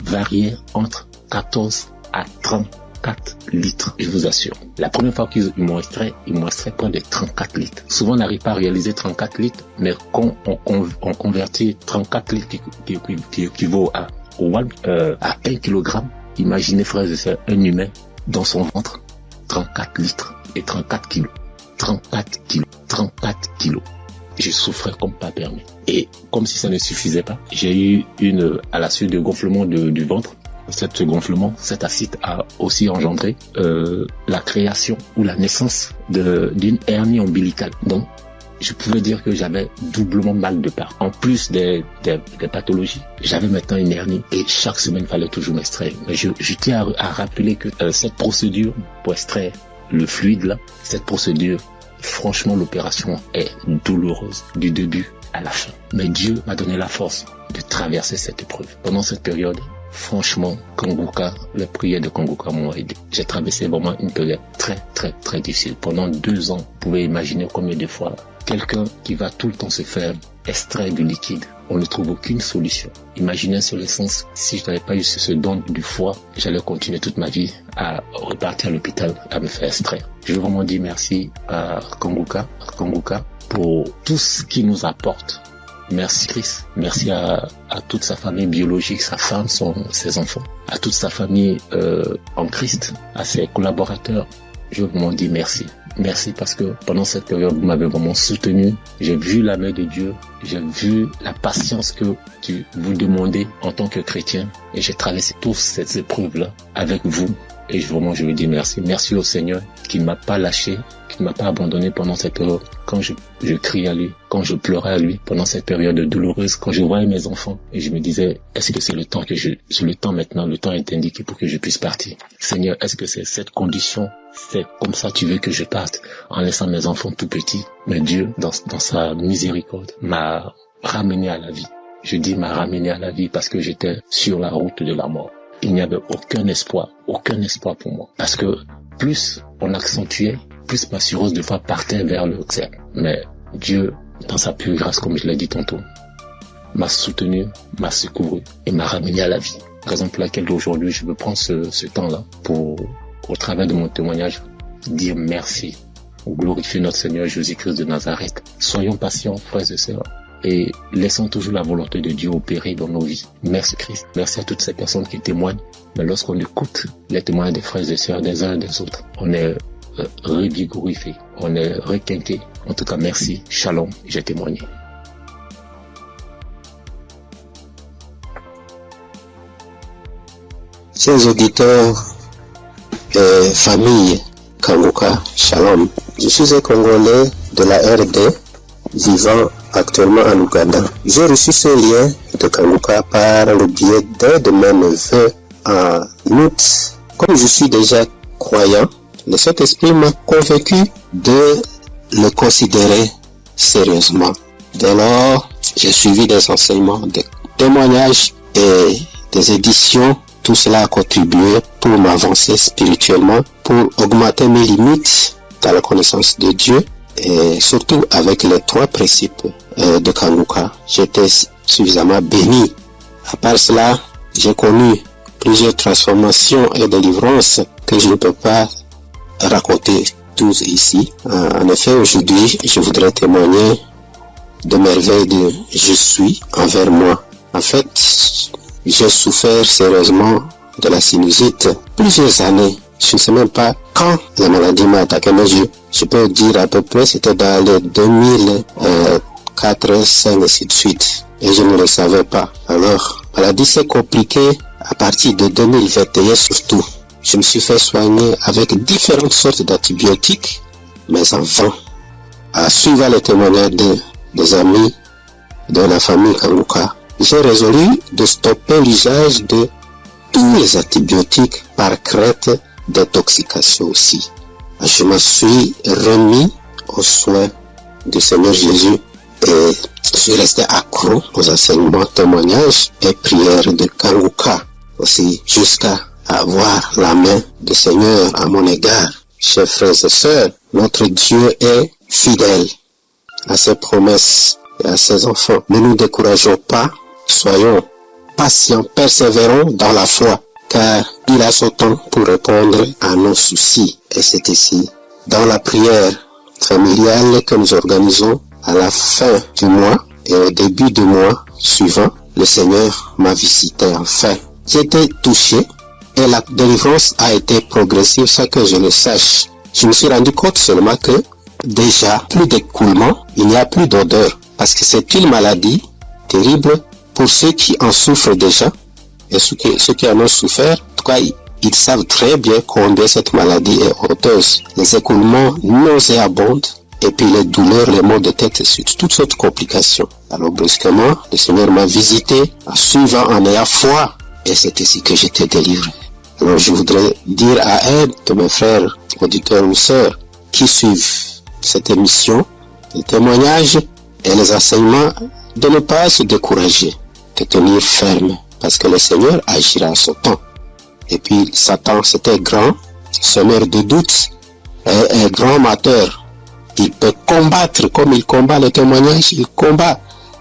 variait entre 14 à 34 litres, je vous assure. La première fois qu'ils m'ont extrait près de 34 litres. Souvent, on n'arrive pas à réaliser 34 litres, mais quand on convertit 34 litres qui équivaut à 1 kilogramme, imaginez, frères et sœurs, un humain dans son ventre, 34 litres et 34 kilos. 34 kilos. Je souffrais comme pas permis. Et comme si ça ne suffisait pas, j'ai eu à la suite de gonflement du ventre, ce gonflement, cet acide a aussi engendré la création ou la naissance d'une hernie ombilicale. Donc, je pouvais dire que j'avais doublement mal de part. En plus des pathologies, j'avais maintenant une hernie et chaque semaine, il fallait toujours m'extraire. Mais je tiens à rappeler que cette procédure pour extraire le fluide là, cette procédure, franchement, l'opération est douloureuse du début à la fin. Mais Dieu m'a donné la force de traverser cette épreuve. Pendant cette période, franchement, Kanguka, les prières de Kanguka m'ont aidé. J'ai traversé vraiment une période très, très, très difficile. Pendant 2 ans, vous pouvez imaginer combien de fois quelqu'un qui va tout le temps se faire extraire du liquide, on ne trouve aucune solution. Imaginez sur le sens, si je n'avais pas eu ce don du foie, j'allais continuer toute ma vie à repartir à l'hôpital à me faire extraire. Je veux vraiment dire merci à Kanguka pour tout ce qu'il nous apporte. Merci Christ, merci à toute sa famille biologique, sa femme, ses enfants, à toute sa famille en Christ, à ses collaborateurs. Je veux vraiment dire merci. Merci parce que pendant cette période, vous m'avez vraiment soutenu. J'ai vu la main de Dieu. J'ai vu la patience que vous demandez en tant que chrétien. Et j'ai traversé toutes ces épreuves-là avec vous. Et vraiment, je veux dire merci. Merci au Seigneur qui ne m'a pas lâché, qui ne m'a pas abandonné pendant cette période. Quand je criais à lui, quand je pleurais à lui, pendant cette période douloureuse, quand je voyais mes enfants, et je me disais, est-ce que c'est le temps maintenant, le temps est indiqué pour que je puisse partir. Seigneur, est-ce que c'est cette condition, c'est comme ça tu veux que je parte, en laissant mes enfants tout petits? Mais Dieu, dans sa miséricorde, m'a ramené à la vie. Je dis m'a ramené à la vie parce que j'étais sur la route de la mort. Il n'y avait aucun espoir pour moi. Parce que plus on accentuait, plus ma cirrhose de foie partait vers le cancer. Mais Dieu, dans sa pure grâce, comme je l'ai dit tantôt, m'a soutenu, m'a secouru et m'a ramené à la vie. Raison pour laquelle aujourd'hui je veux prendre ce temps-là pour, au travers de mon témoignage, dire merci, glorifier notre Seigneur Jésus-Christ de Nazareth. Soyons patients, frères et sœurs, et laissons toujours la volonté de Dieu opérer dans nos vies. Merci Christ. Merci à toutes ces personnes qui témoignent. Mais lorsqu'on écoute les témoignages des frères et sœurs des uns et des autres, on est revigorifié, on est requinqué. En tout cas, merci. Shalom, j'ai témoigné. Chers auditeurs et famille Kanguka, Shalom. Je suis un Congolais de la RD vivant actuellement en Ouganda. J'ai reçu ce lien de Kanguka par le biais d'un de mes neveux en août. Comme je suis déjà croyant, le Saint-Esprit m'a convaincu de le considérer sérieusement. Dès lors, j'ai suivi des enseignements, des témoignages et des éditions. Tout cela a contribué pour m'avancer spirituellement, pour augmenter mes limites dans la connaissance de Dieu et surtout avec les 3 principes de Kanguka. J'étais suffisamment béni. À part cela, j'ai connu plusieurs transformations et délivrances que je ne peux pas raconter tous ici. En effet, aujourd'hui, je voudrais témoigner de merveilles de je suis envers moi. En fait, j'ai souffert sérieusement de la sinusite plusieurs années. Je ne sais même pas quand la maladie m'a attaqué, mais je peux dire à peu près c'était dans les 2004, 2005 et ainsi de suite. Et je ne le savais pas. Alors, la maladie s'est compliquée à partir de 2021 surtout. Je me suis fait soigner avec différentes sortes d'antibiotiques, mais en vain. À suivre les témoignages des amis de la famille Kanguka, j'ai résolu de stopper l'usage de tous les antibiotiques par crainte d'intoxication aussi. Je me suis remis aux soins du Seigneur Jésus et je suis resté accro aux enseignements, témoignages et prières de Kanguka aussi jusqu'à avoir la main du Seigneur à mon égard. Chers frères et sœurs, notre Dieu est fidèle à ses promesses et à ses enfants. Ne nous décourageons pas, soyons patients, persévérons dans la foi, car il a son temps pour répondre à nos soucis. Et c'est ici, dans la prière familiale que nous organisons à la fin du mois et au début du mois suivant, le Seigneur m'a visité enfin. J'ai été touché et la délivrance a été progressive sans que je le sache. Je me suis rendu compte seulement que déjà plus d'écoulement, il n'y a plus d'odeur, parce que c'est une maladie terrible pour ceux qui en souffrent déjà et ceux qui en ont souffert. En tout cas, ils savent très bien combien cette maladie est honteuse. Les écoulements nauséabonds et puis les douleurs, les maux de tête et toutes sortes de complications. Alors brusquement, le Seigneur m'a visité en suivant, en ayant foi, et c'est ici que j'étais délivré. Alors je voudrais dire à un de mes frères, auditeurs ou sœurs, qui suivent cette émission, les témoignages et les enseignements, de ne pas se décourager, de tenir ferme, parce que le Seigneur agira en son temps. Et puis Satan, c'était grand, semeur de doutes, un grand amateur. Il peut combattre comme il combat les témoignages, il combat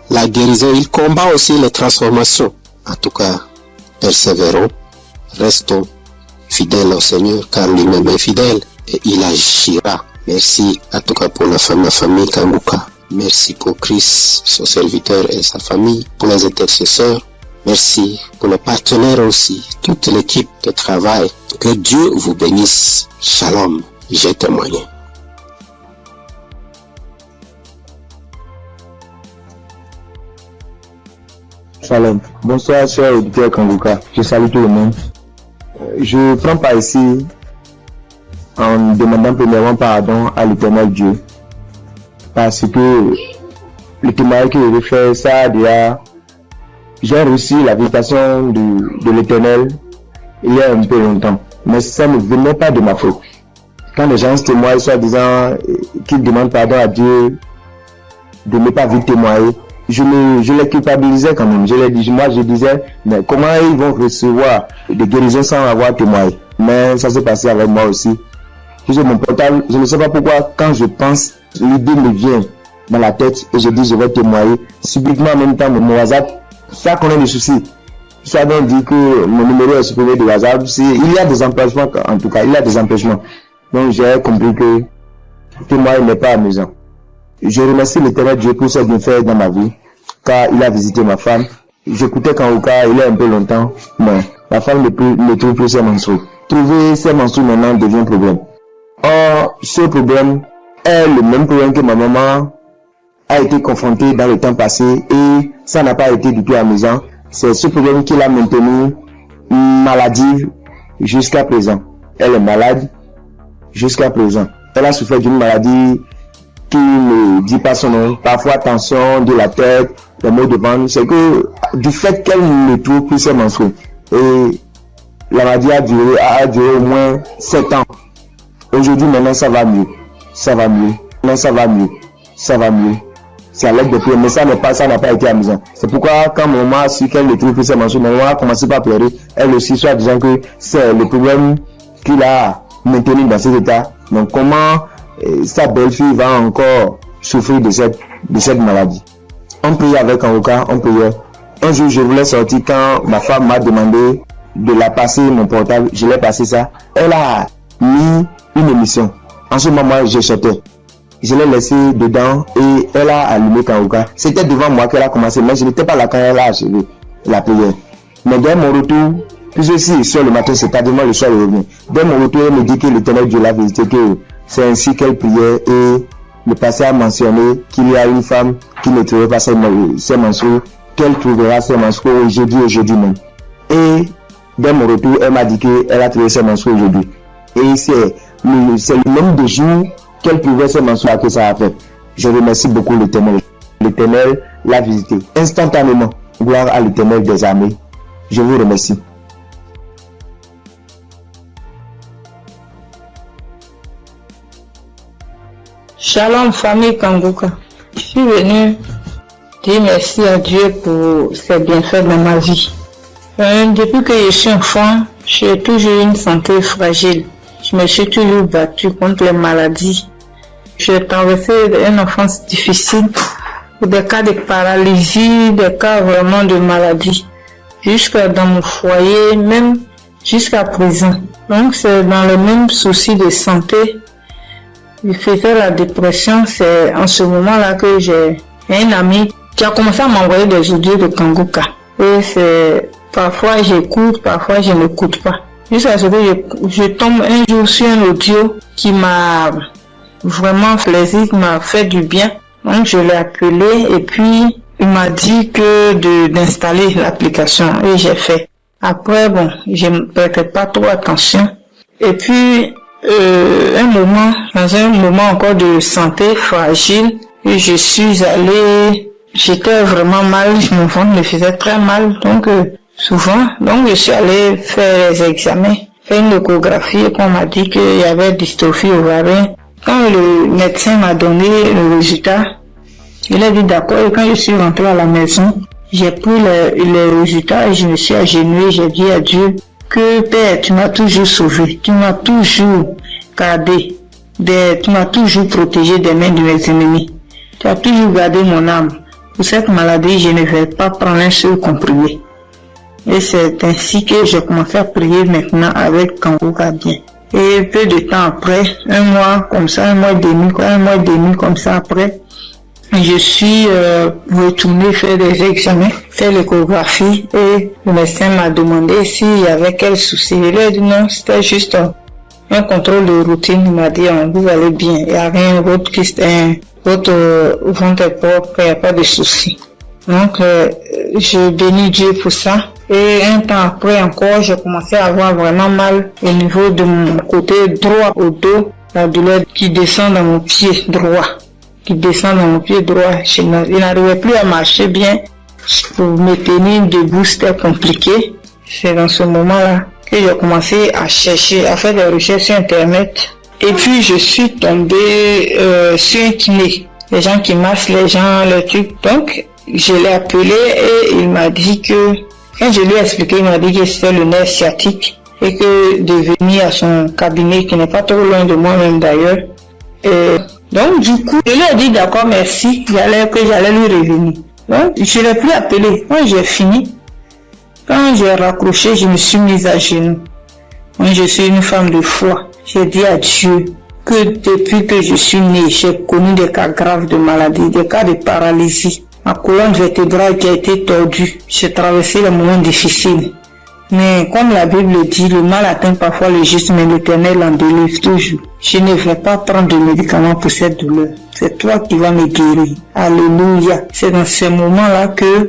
la guérison, il combat aussi les transformations. En tout cas, persévérons, restons fidèles au Seigneur, car lui-même est fidèle et il agira. Merci en tout cas pour la famille Kanguka. Merci pour Christ, son serviteur et sa famille, pour les intercesseurs. Merci pour les partenaires aussi, toute l'équipe de travail. Que Dieu vous bénisse. Shalom, j'ai témoigné. Shalom. Bonsoir, chers auditeurs Kanguka. Je salue tout le monde. Je prends part ici en demandant premièrement pardon à l'Éternel Dieu. Parce que le témoignage que je vais faire, ça déjà, j'ai reçu la visitation de l'Éternel il y a un peu longtemps. Mais ça ne venait pas de ma faute. Quand les gens se témoignent, soit disant qu'ils demandent pardon à Dieu de ne pas vite témoigner, je les culpabilisais quand même. Je disais, mais comment ils vont recevoir des guérisons sans avoir témoigné? Mais ça s'est passé avec moi aussi. J'ai mon portable, je ne sais pas pourquoi, quand je pense, l'idée me vient dans la tête et je dis je vais témoigner. Subitement en même temps mon WhatsApp, ça connaît le souci. Ça donc dit que mon numéro est supprimé de WhatsApp. Il y a des empêchements, en tout cas, il y a des empêchements. Donc j'ai compris que témoigner n'est pas amusant. Je remercie l'Éternel Dieu pour ce bienfait dans ma vie, car il a visité ma femme. J'écoutais Kangoka il y a un peu longtemps, mais ma femme ne trouve plus ses menstrues. Trouver ses menstrues maintenant devient un problème. Or, ce problème est le même problème que ma maman a été confrontée dans le temps passé et ça n'a pas été du tout amusant. C'est ce problème qui l'a maintenue maladive jusqu'à présent. Elle est malade jusqu'à présent. Elle a souffert d'une maladie qui ne dit pas son nom. Parfois tension de la tête, les maux de ventre. C'est que du fait qu'elle ne trouve plus ses menstrues. Et la maladie a duré au moins 7 ans. Aujourd'hui maintenant ça va mieux. Ça va mieux. Non, ça va mieux. Ça va mieux. C'est à l'aide de prière, mais ça n'a pas été amusant. C'est pourquoi quand mon maman a su qu'elle ne trouve plus ses menstrues, mon maman a commencé par pleurer. Elle aussi, soit disant que c'est le problème qu'il a maintenu dans cet état. Donc comment sa belle-fille va encore souffrir de cette maladie. On priait avec Kangoka, on priait. Un jour, je voulais sortir quand ma femme m'a demandé de la passer mon portable. Je l'ai passé ça. Elle a mis une émission. En ce moment, je sortais. Je l'ai laissé dedans et elle a allumé Kangoka. C'était devant moi qu'elle a commencé, mais je n'étais pas là quand elle a achevé la prière. Mais dès mon retour, puisque si sur le matin, c'est tardivement le soir, elle revient. Dès mon retour, elle me dit que l'Éternel Dieu l'a visité, que c'est ainsi qu'elle priait et le passé a mentionné qu'il y a une femme qui ne trouvait pas ses menstrues, qu'elle trouvera ses menstrues aujourd'hui même. Et dès mon retour, elle m'a dit qu'elle a trouvé ses menstrues aujourd'hui. Et c'est le même de jour qu'elle trouvait ses menstrues que ça a fait. Je remercie beaucoup l'Éternel. L'Éternel l'a visité instantanément. Gloire à l'Éternel des armées. Je vous remercie. Shalom famille Kangoka. Je suis venu dire merci à Dieu pour ses bienfaits dans ma vie. Depuis que je suis enfant, j'ai toujours eu une santé fragile. Je me suis toujours battue contre les maladies. J'ai traversé une enfance difficile, des cas de paralysie, des cas vraiment de maladie, jusqu'à dans mon foyer, même jusqu'à présent. Donc c'est dans le même souci de santé. Je faisais la dépression, c'est en ce moment-là que j'ai un ami qui a commencé à m'envoyer des audios de Kangoka. Et c'est parfois j'écoute, parfois je n'écoute pas. Jusqu'à ce que je tombe un jour sur un audio qui m'a vraiment plaisir, qui m'a fait du bien. Donc je l'ai appelé et puis il m'a dit que d'installer l'application et j'ai fait. Après bon, je ne prêtais pas trop attention. Et puis dans un moment encore de santé fragile, et je suis allée, j'étais vraiment mal, mon ventre me faisait très mal, donc souvent, donc je suis allée faire les examens, faire une échographie et on m'a dit qu'il y avait dystrophie ovarienne. Quand le médecin m'a donné le résultat, il a dit d'accord, et quand je suis rentrée à la maison, j'ai pris les résultats et je me suis agenouillée, j'ai dit à Dieu que Père, tu m'as toujours sauvé, tu m'as toujours gardé, tu m'as toujours protégé des mains de mes ennemis. Tu as toujours gardé mon âme. Pour cette maladie, je ne vais pas prendre un seul comprimé. Et c'est ainsi que j'ai commencé à prier maintenant avec Kangoka bien. Et peu de temps après, un mois et demi comme ça après, je suis retournée faire des examens, faire l'échographie et le médecin m'a demandé s'il y avait quel souci. Il a dit non, c'était juste un contrôle de routine. Il m'a dit vous allez bien, il n'y a rien d'autre qui votre ventre est propre, il n'y a pas de souci. Donc je bénis Dieu pour ça. Et un temps après encore, j'ai commencé à avoir vraiment mal au niveau de mon côté droit au dos, la douleur qui descend dans mon pied droit. Je n'arrivais plus à marcher bien. Pour me tenir debout, c'était compliqué. C'est dans ce moment-là que j'ai commencé à chercher, à faire des recherches sur Internet. Et puis, je suis tombée sur un kiné. Les gens qui massent les gens, les trucs. Donc, je l'ai appelé et il m'a dit que, quand je lui ai expliqué, il m'a dit que c'était le nerf sciatique et que de venir à son cabinet, qui n'est pas trop loin de moi-même d'ailleurs. Et Donc, du coup, je lui ai dit d'accord, merci, que j'allais lui revenir. Donc, je ne l'ai plus appelé. Quand j'ai fini, quand j'ai raccroché, je me suis mise à genoux. Moi, je suis une femme de foi. J'ai dit à Dieu que depuis que je suis née, j'ai connu des cas graves de maladie, des cas de paralysie. Ma colonne vertébrale qui a été tordue. J'ai traversé des moments difficiles. Mais comme la Bible dit, le mal atteint parfois le juste, mais l'Éternel en délivre toujours. Je ne vais pas prendre de médicaments pour cette douleur. C'est toi qui vas me guérir. Alléluia. C'est dans ces moments-là que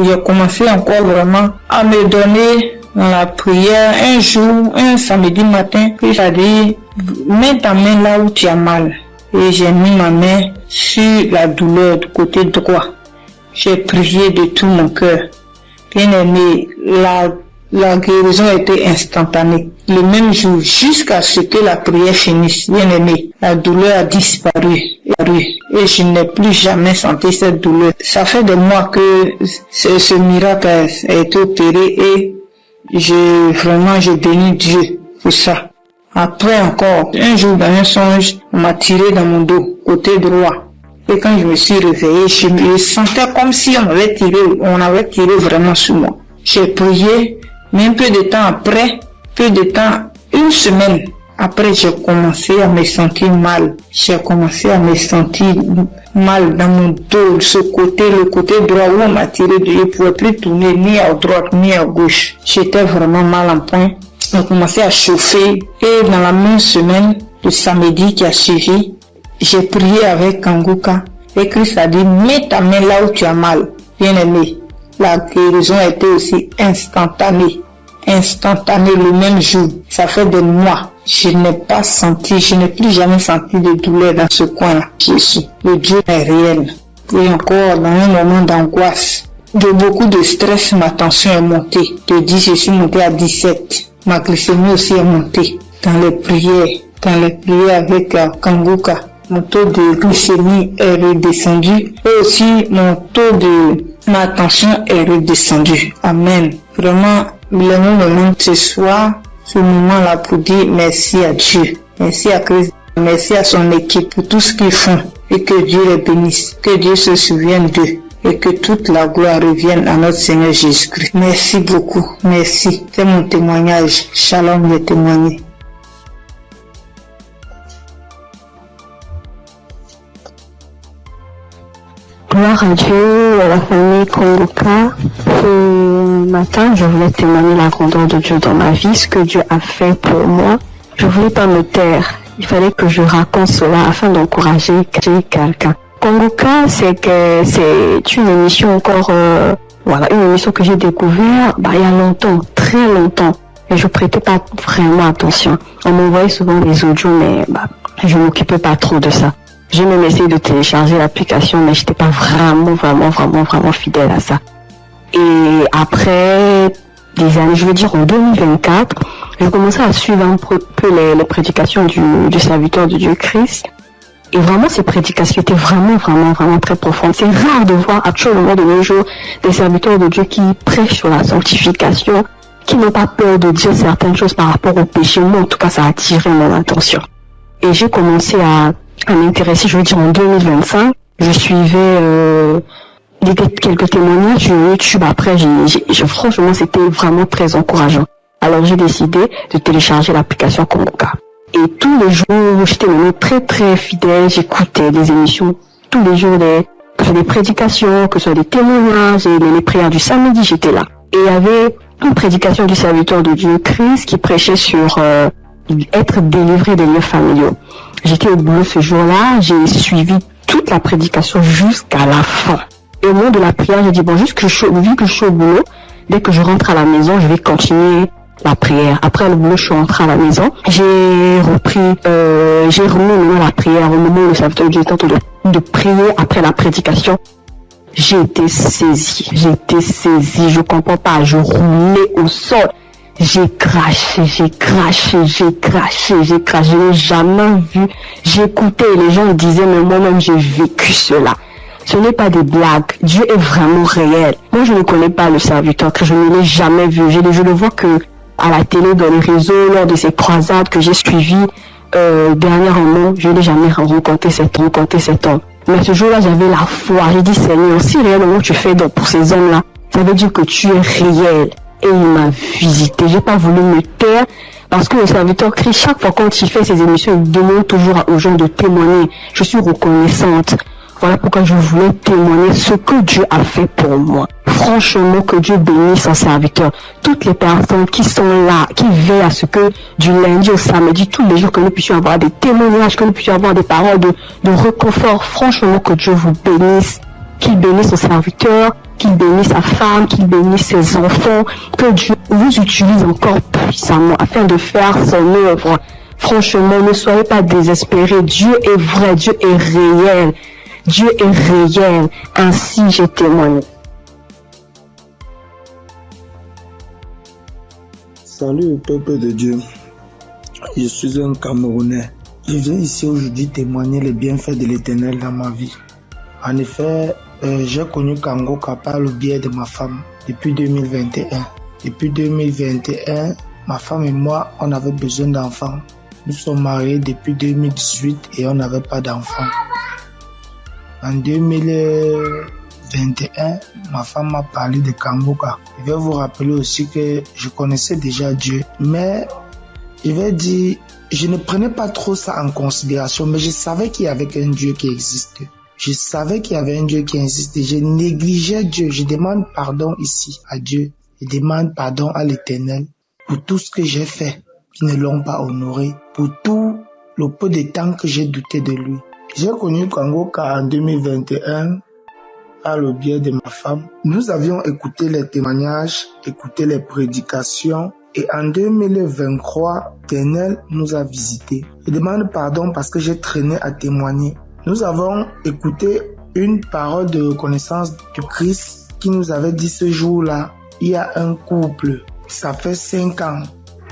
j'ai commencé encore vraiment à me donner dans la prière. Un jour, un samedi matin, Christ a dit, mets ta main là où tu as mal. Et j'ai mis ma main sur la douleur du côté droit. J'ai prié de tout mon cœur. Bien aimé, la guérison a été instantanée. Le même jour, jusqu'à ce que la prière finisse, bien aimé, la douleur a disparu. Et je n'ai plus jamais senti cette douleur. Ça fait des mois que ce miracle a été opéré et je bénis Dieu pour ça. Après encore, un jour dans un songe, on m'a tiré dans mon dos, côté droit. Et quand je me suis réveillé, je me sentais comme si on avait tiré vraiment sur moi. J'ai prié, mais un peu de temps, une semaine après, j'ai commencé à me sentir mal. J'ai commencé à me sentir mal dans mon dos, le côté droit où on m'a tiré. Je ne pouvais plus tourner ni à droite ni à gauche. J'étais vraiment mal en point. On commençait à chauffer. Et dans la même semaine, le samedi qui a suivi, j'ai prié avec Kanguka. Et Christ a dit, mets ta main là où tu as mal. Bien aimé, la guérison a été aussi instantanée le même jour. Ça fait des mois. Je n'ai plus jamais senti de douleur dans ce coin-là. Jésus, le Dieu est réel. Et encore, dans un moment d'angoisse, de beaucoup de stress, ma tension est montée. De 10, je suis montée à 17. Ma glycémie aussi est montée. Dans les prières avec Kanguka, mon taux de glycémie est redescendu. Et aussi, ma tension est redescendue. Amen. Vraiment, le moment ce soir, ce moment-là pour dire merci à Dieu, merci à Christ, merci à son équipe pour tout ce qu'ils font et que Dieu les bénisse, que Dieu se souvienne d'eux et que toute la gloire revienne à notre Seigneur Jésus-Christ. Merci beaucoup, merci. C'est mon témoignage. Shalom, le témoigner. Gloire à Dieu, à la famille Kanguka. Ce matin, je voulais témoigner la grandeur de Dieu dans ma vie, ce que Dieu a fait pour moi. Je voulais pas me taire. Il fallait que je raconte cela afin d'encourager quelqu'un. Kanguka, c'est une émission encore, une émission que j'ai découverte, il y a longtemps, très longtemps. Et je prêtais pas vraiment attention. On m'envoyait souvent des audios, mais, je m'occupais pas trop de ça. J'ai même essayé de télécharger l'application, mais j'étais pas vraiment fidèle à ça. Et après des années, je veux dire en 2024, j'ai commencé à suivre un peu les prédications du serviteur de Dieu Christ. Et vraiment, ces prédications étaient vraiment très profondes. C'est rare de voir actuellement de nos jours des serviteurs de Dieu qui prêchent sur la sanctification, qui n'ont pas peur de dire certaines choses par rapport au péché. Moi, en tout cas, ça a attiré mon attention. Et j'ai commencé à m'intéresser, je veux dire en 2025, je suivais quelques témoignages sur YouTube. Après, franchement, c'était vraiment très encourageant. Alors, j'ai décidé de télécharger l'application Kanguka. Et tous les jours, j'étais très fidèle, j'écoutais des émissions tous les jours, que ce soit des prédications, que ce soit des témoignages, et les prières du samedi, j'étais là. Et il y avait une prédication du serviteur de Dieu Christ qui prêchait sur être délivré des liens familiaux. J'étais au boulot ce jour-là, j'ai suivi toute la prédication jusqu'à la fin. Et au moment de la prière, j'ai dit, vu que je suis au boulot, dès que je rentre à la maison, je vais continuer la prière. Après le boulot, je suis rentrée à la maison. J'ai remis la prière au moment où le serviteur de Dieu était en train de prier après la prédication. J'ai été saisie, je comprends pas, je roulais au sol. J'ai craché, je n'ai jamais vu. J'écoutais et les gens disaient, mais moi-même j'ai vécu cela. Ce n'est pas des blagues, Dieu est vraiment réel. Moi je ne connais pas le serviteur, que je ne l'ai jamais vu. Je le vois que à la télé, dans les réseaux, lors de ces croisades que j'ai suivies, dernièrement, je n'ai jamais rencontré cet homme. Mais ce jour-là, j'avais la foi. J'ai dit, Seigneur, si réellement tu fais donc pour ces hommes-là, ça veut dire que tu es réel. Et il m'a visité. J'ai pas voulu me taire parce que le serviteur Christ, chaque fois quand il fait ses émissions, il demande toujours aux gens de témoigner. Je suis reconnaissante. Voilà pourquoi je voulais témoigner ce que Dieu a fait pour moi. Franchement, que Dieu bénisse son serviteur. Toutes les personnes qui sont là, qui veillent à ce que du lundi au samedi, tous les jours, que nous puissions avoir des témoignages, que nous puissions avoir des paroles de réconfort. Franchement, que Dieu vous bénisse. Qu'il bénisse son serviteur, qu'il bénisse sa femme, qu'il bénisse ses enfants. Que Dieu vous utilise encore puissamment afin de faire son œuvre. Franchement, ne soyez pas désespérés. Dieu est vrai, Dieu est réel. Dieu est réel, ainsi j'ai témoigné. Salut peuple de Dieu, je suis un Camerounais. Je viens ici aujourd'hui témoigner les bienfaits de l'Éternel dans ma vie. En effet, j'ai connu Kangoka par le biais de ma femme depuis 2021. Depuis 2021, ma femme et moi, on avait besoin d'enfants. Nous sommes mariés depuis 2018 et on n'avait pas d'enfants. En 2021, ma femme m'a parlé de Kangoka. Je vais vous rappeler aussi que je connaissais déjà Dieu, mais je vais dire, je ne prenais pas trop ça en considération, mais je savais qu'il y avait un Dieu qui existe. Je savais qu'il y avait un Dieu qui existe. Je négligeais Dieu. Je demande pardon ici à Dieu. Je demande pardon à l'Éternel pour tout ce que j'ai fait qui ne l'ont pas honoré, pour tout le peu de temps que j'ai douté de lui. J'ai connu Kangoka en 2021 par le biais de ma femme. Nous avions écouté les témoignages, écouté les prédications et en 2023, l'Éternel nous a visités. Je demande pardon parce que j'ai traîné à témoigner. Nous avons écouté une parole de reconnaissance du Christ qui nous avait dit ce jour-là, il y a un couple, ça fait 5 ans,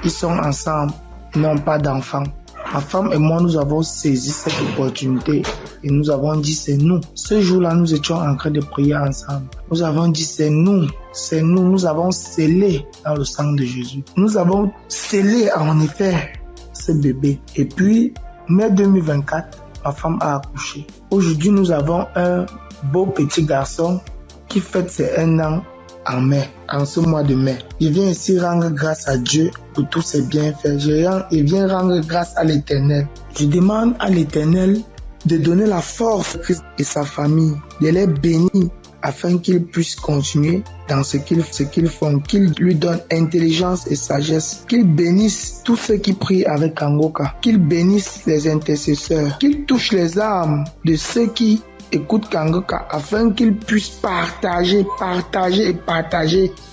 ils sont ensemble, ils n'ont pas d'enfants. Ma femme et moi, nous avons saisi cette opportunité et nous avons dit c'est nous. Ce jour-là, nous étions en train de prier ensemble. Nous avons dit c'est nous, nous avons scellé dans le sang de Jésus. Nous avons scellé en effet ce bébé. Et puis, mai 2024, ma femme a accouché. Aujourd'hui, nous avons un beau petit garçon qui fête ses 1 an en mai, en ce mois de mai. Je viens ici rendre grâce à Dieu pour tous ses bienfaits. Je viens rendre grâce à l'Éternel. Je demande à l'Éternel de donner la force à Christ et sa famille, de les bénir afin qu'ils puissent continuer dans ce qu'ils font, qu'ils lui donnent intelligence et sagesse, qu'ils bénissent tous ceux qui prient avec Kangoka, qu'ils bénissent les intercesseurs, qu'ils touchent les âmes de ceux qui écoutent Kangoka afin qu'ils puissent partager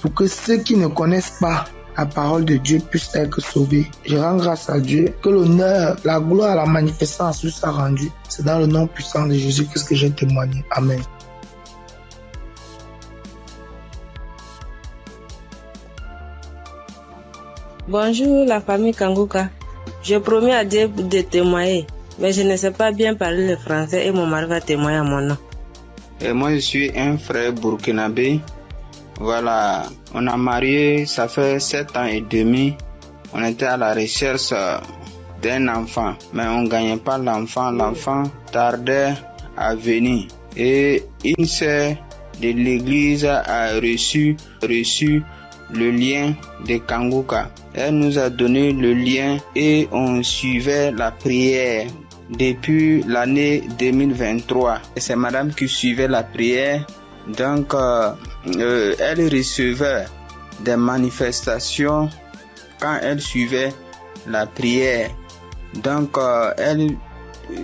pour que ceux qui ne connaissent pas la parole de Dieu puissent être sauvés. Je rends grâce à Dieu que l'honneur, la gloire, la magnificence lui soit rendue. C'est dans le nom puissant de Jésus-Christ que j'ai témoigné. Amen. Bonjour la famille Kangoka. Je promets à Dieu de témoigner, mais je ne sais pas bien parler le français et mon mari va témoigner à mon nom. Et moi je suis un frère burkinabé. Voilà, on a marié, ça fait 7 ans et demi. On était à la recherche d'un enfant, mais on ne gagnait pas l'enfant. L'enfant tardait à venir. Et une sœur de l'église a reçu le lien de Kangoka. Elle nous a donné le lien et on suivait la prière depuis l'année 2023. C'est madame qui suivait la prière. Donc, elle recevait des manifestations quand elle suivait la prière. Donc, elle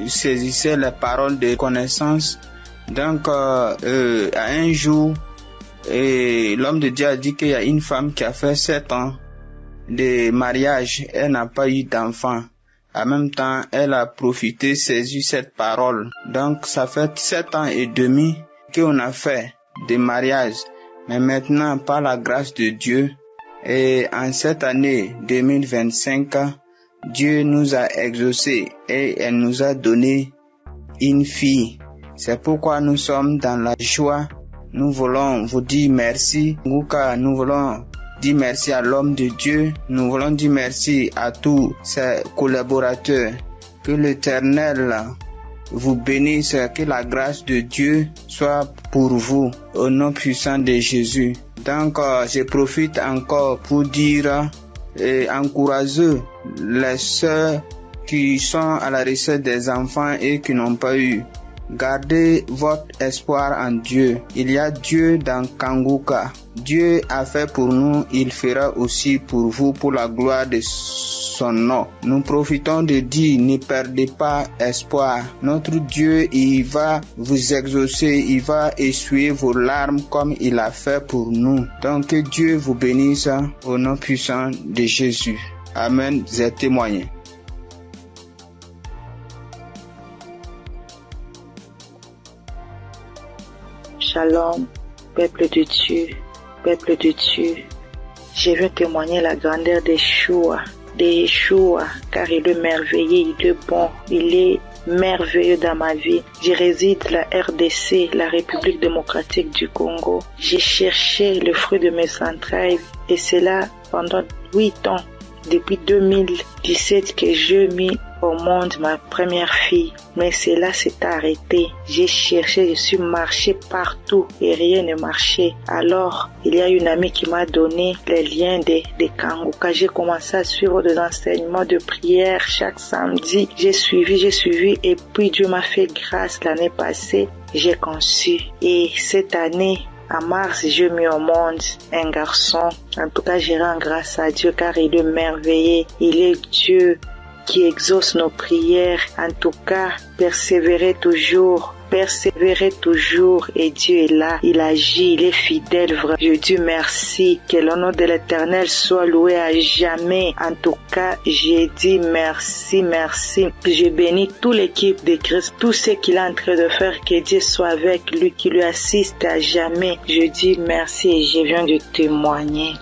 saisissait les paroles de connaissance. Donc, à un jour, l'homme de Dieu a dit qu'il y a une femme qui a fait 7 ans de mariage. Elle n'a pas eu d'enfant. En même temps, elle a profité, saisi cette parole. Donc, ça fait 7 ans et demi qu'on a fait des mariages. Mais maintenant, par la grâce de Dieu, et en cette année 2025, Dieu nous a exaucés et elle nous a donné une fille. C'est pourquoi nous sommes dans la joie. Nous voulons vous dire merci. Nous voulons dire merci à l'homme de Dieu. Nous voulons dire merci à tous ses collaborateurs. Que l'Éternel vous bénisse, que la grâce de Dieu soit pour vous, au nom puissant de Jésus. Donc, je profite encore pour dire et encourager les sœurs qui sont à la recherche des enfants et qui n'ont pas eu. Gardez votre espoir en Dieu. Il y a Dieu dans Kanguka. Dieu a fait pour nous, il fera aussi pour vous, pour la gloire de son nom. Nous profitons de dire, ne perdez pas espoir. Notre Dieu, il va vous exaucer, il va essuyer vos larmes comme il a fait pour nous. Donc que Dieu vous bénisse au nom puissant de Jésus. Amen. J'ai témoigné. Shalom, peuple de Dieu, peuple de Dieu. Je veux témoigner la grandeur de Yeshua, car il est merveilleux, il est bon, il est merveilleux dans ma vie. Je réside la RDC, la République démocratique du Congo. J'ai cherché le fruit de mes entrailles et cela pendant 8 ans. Depuis 2017 que je mis au monde ma première fille, mais cela s'est arrêté. J'ai cherché, je suis marché partout et rien ne marchait. Alors, il y a une amie qui m'a donné les liens de Kanguka. J'ai commencé à suivre des enseignements de prière chaque samedi. J'ai suivi et puis Dieu m'a fait grâce l'année passée. J'ai conçu et cette année, en mars, j'ai mis au monde un garçon. En tout cas, je rends grâce à Dieu car il est merveilleux. Il est Dieu qui exauce nos prières. En tout cas, persévérez toujours et Dieu est là, il agit, il est fidèle. Vraiment. Je dis merci, que le nom de l'Éternel soit loué à jamais. En tout cas, j'ai dit merci. Je bénis toute l'équipe de Christ, tout ce qu'il est en train de faire, que Dieu soit avec lui, qui lui assiste à jamais. Je dis merci et je viens de témoigner.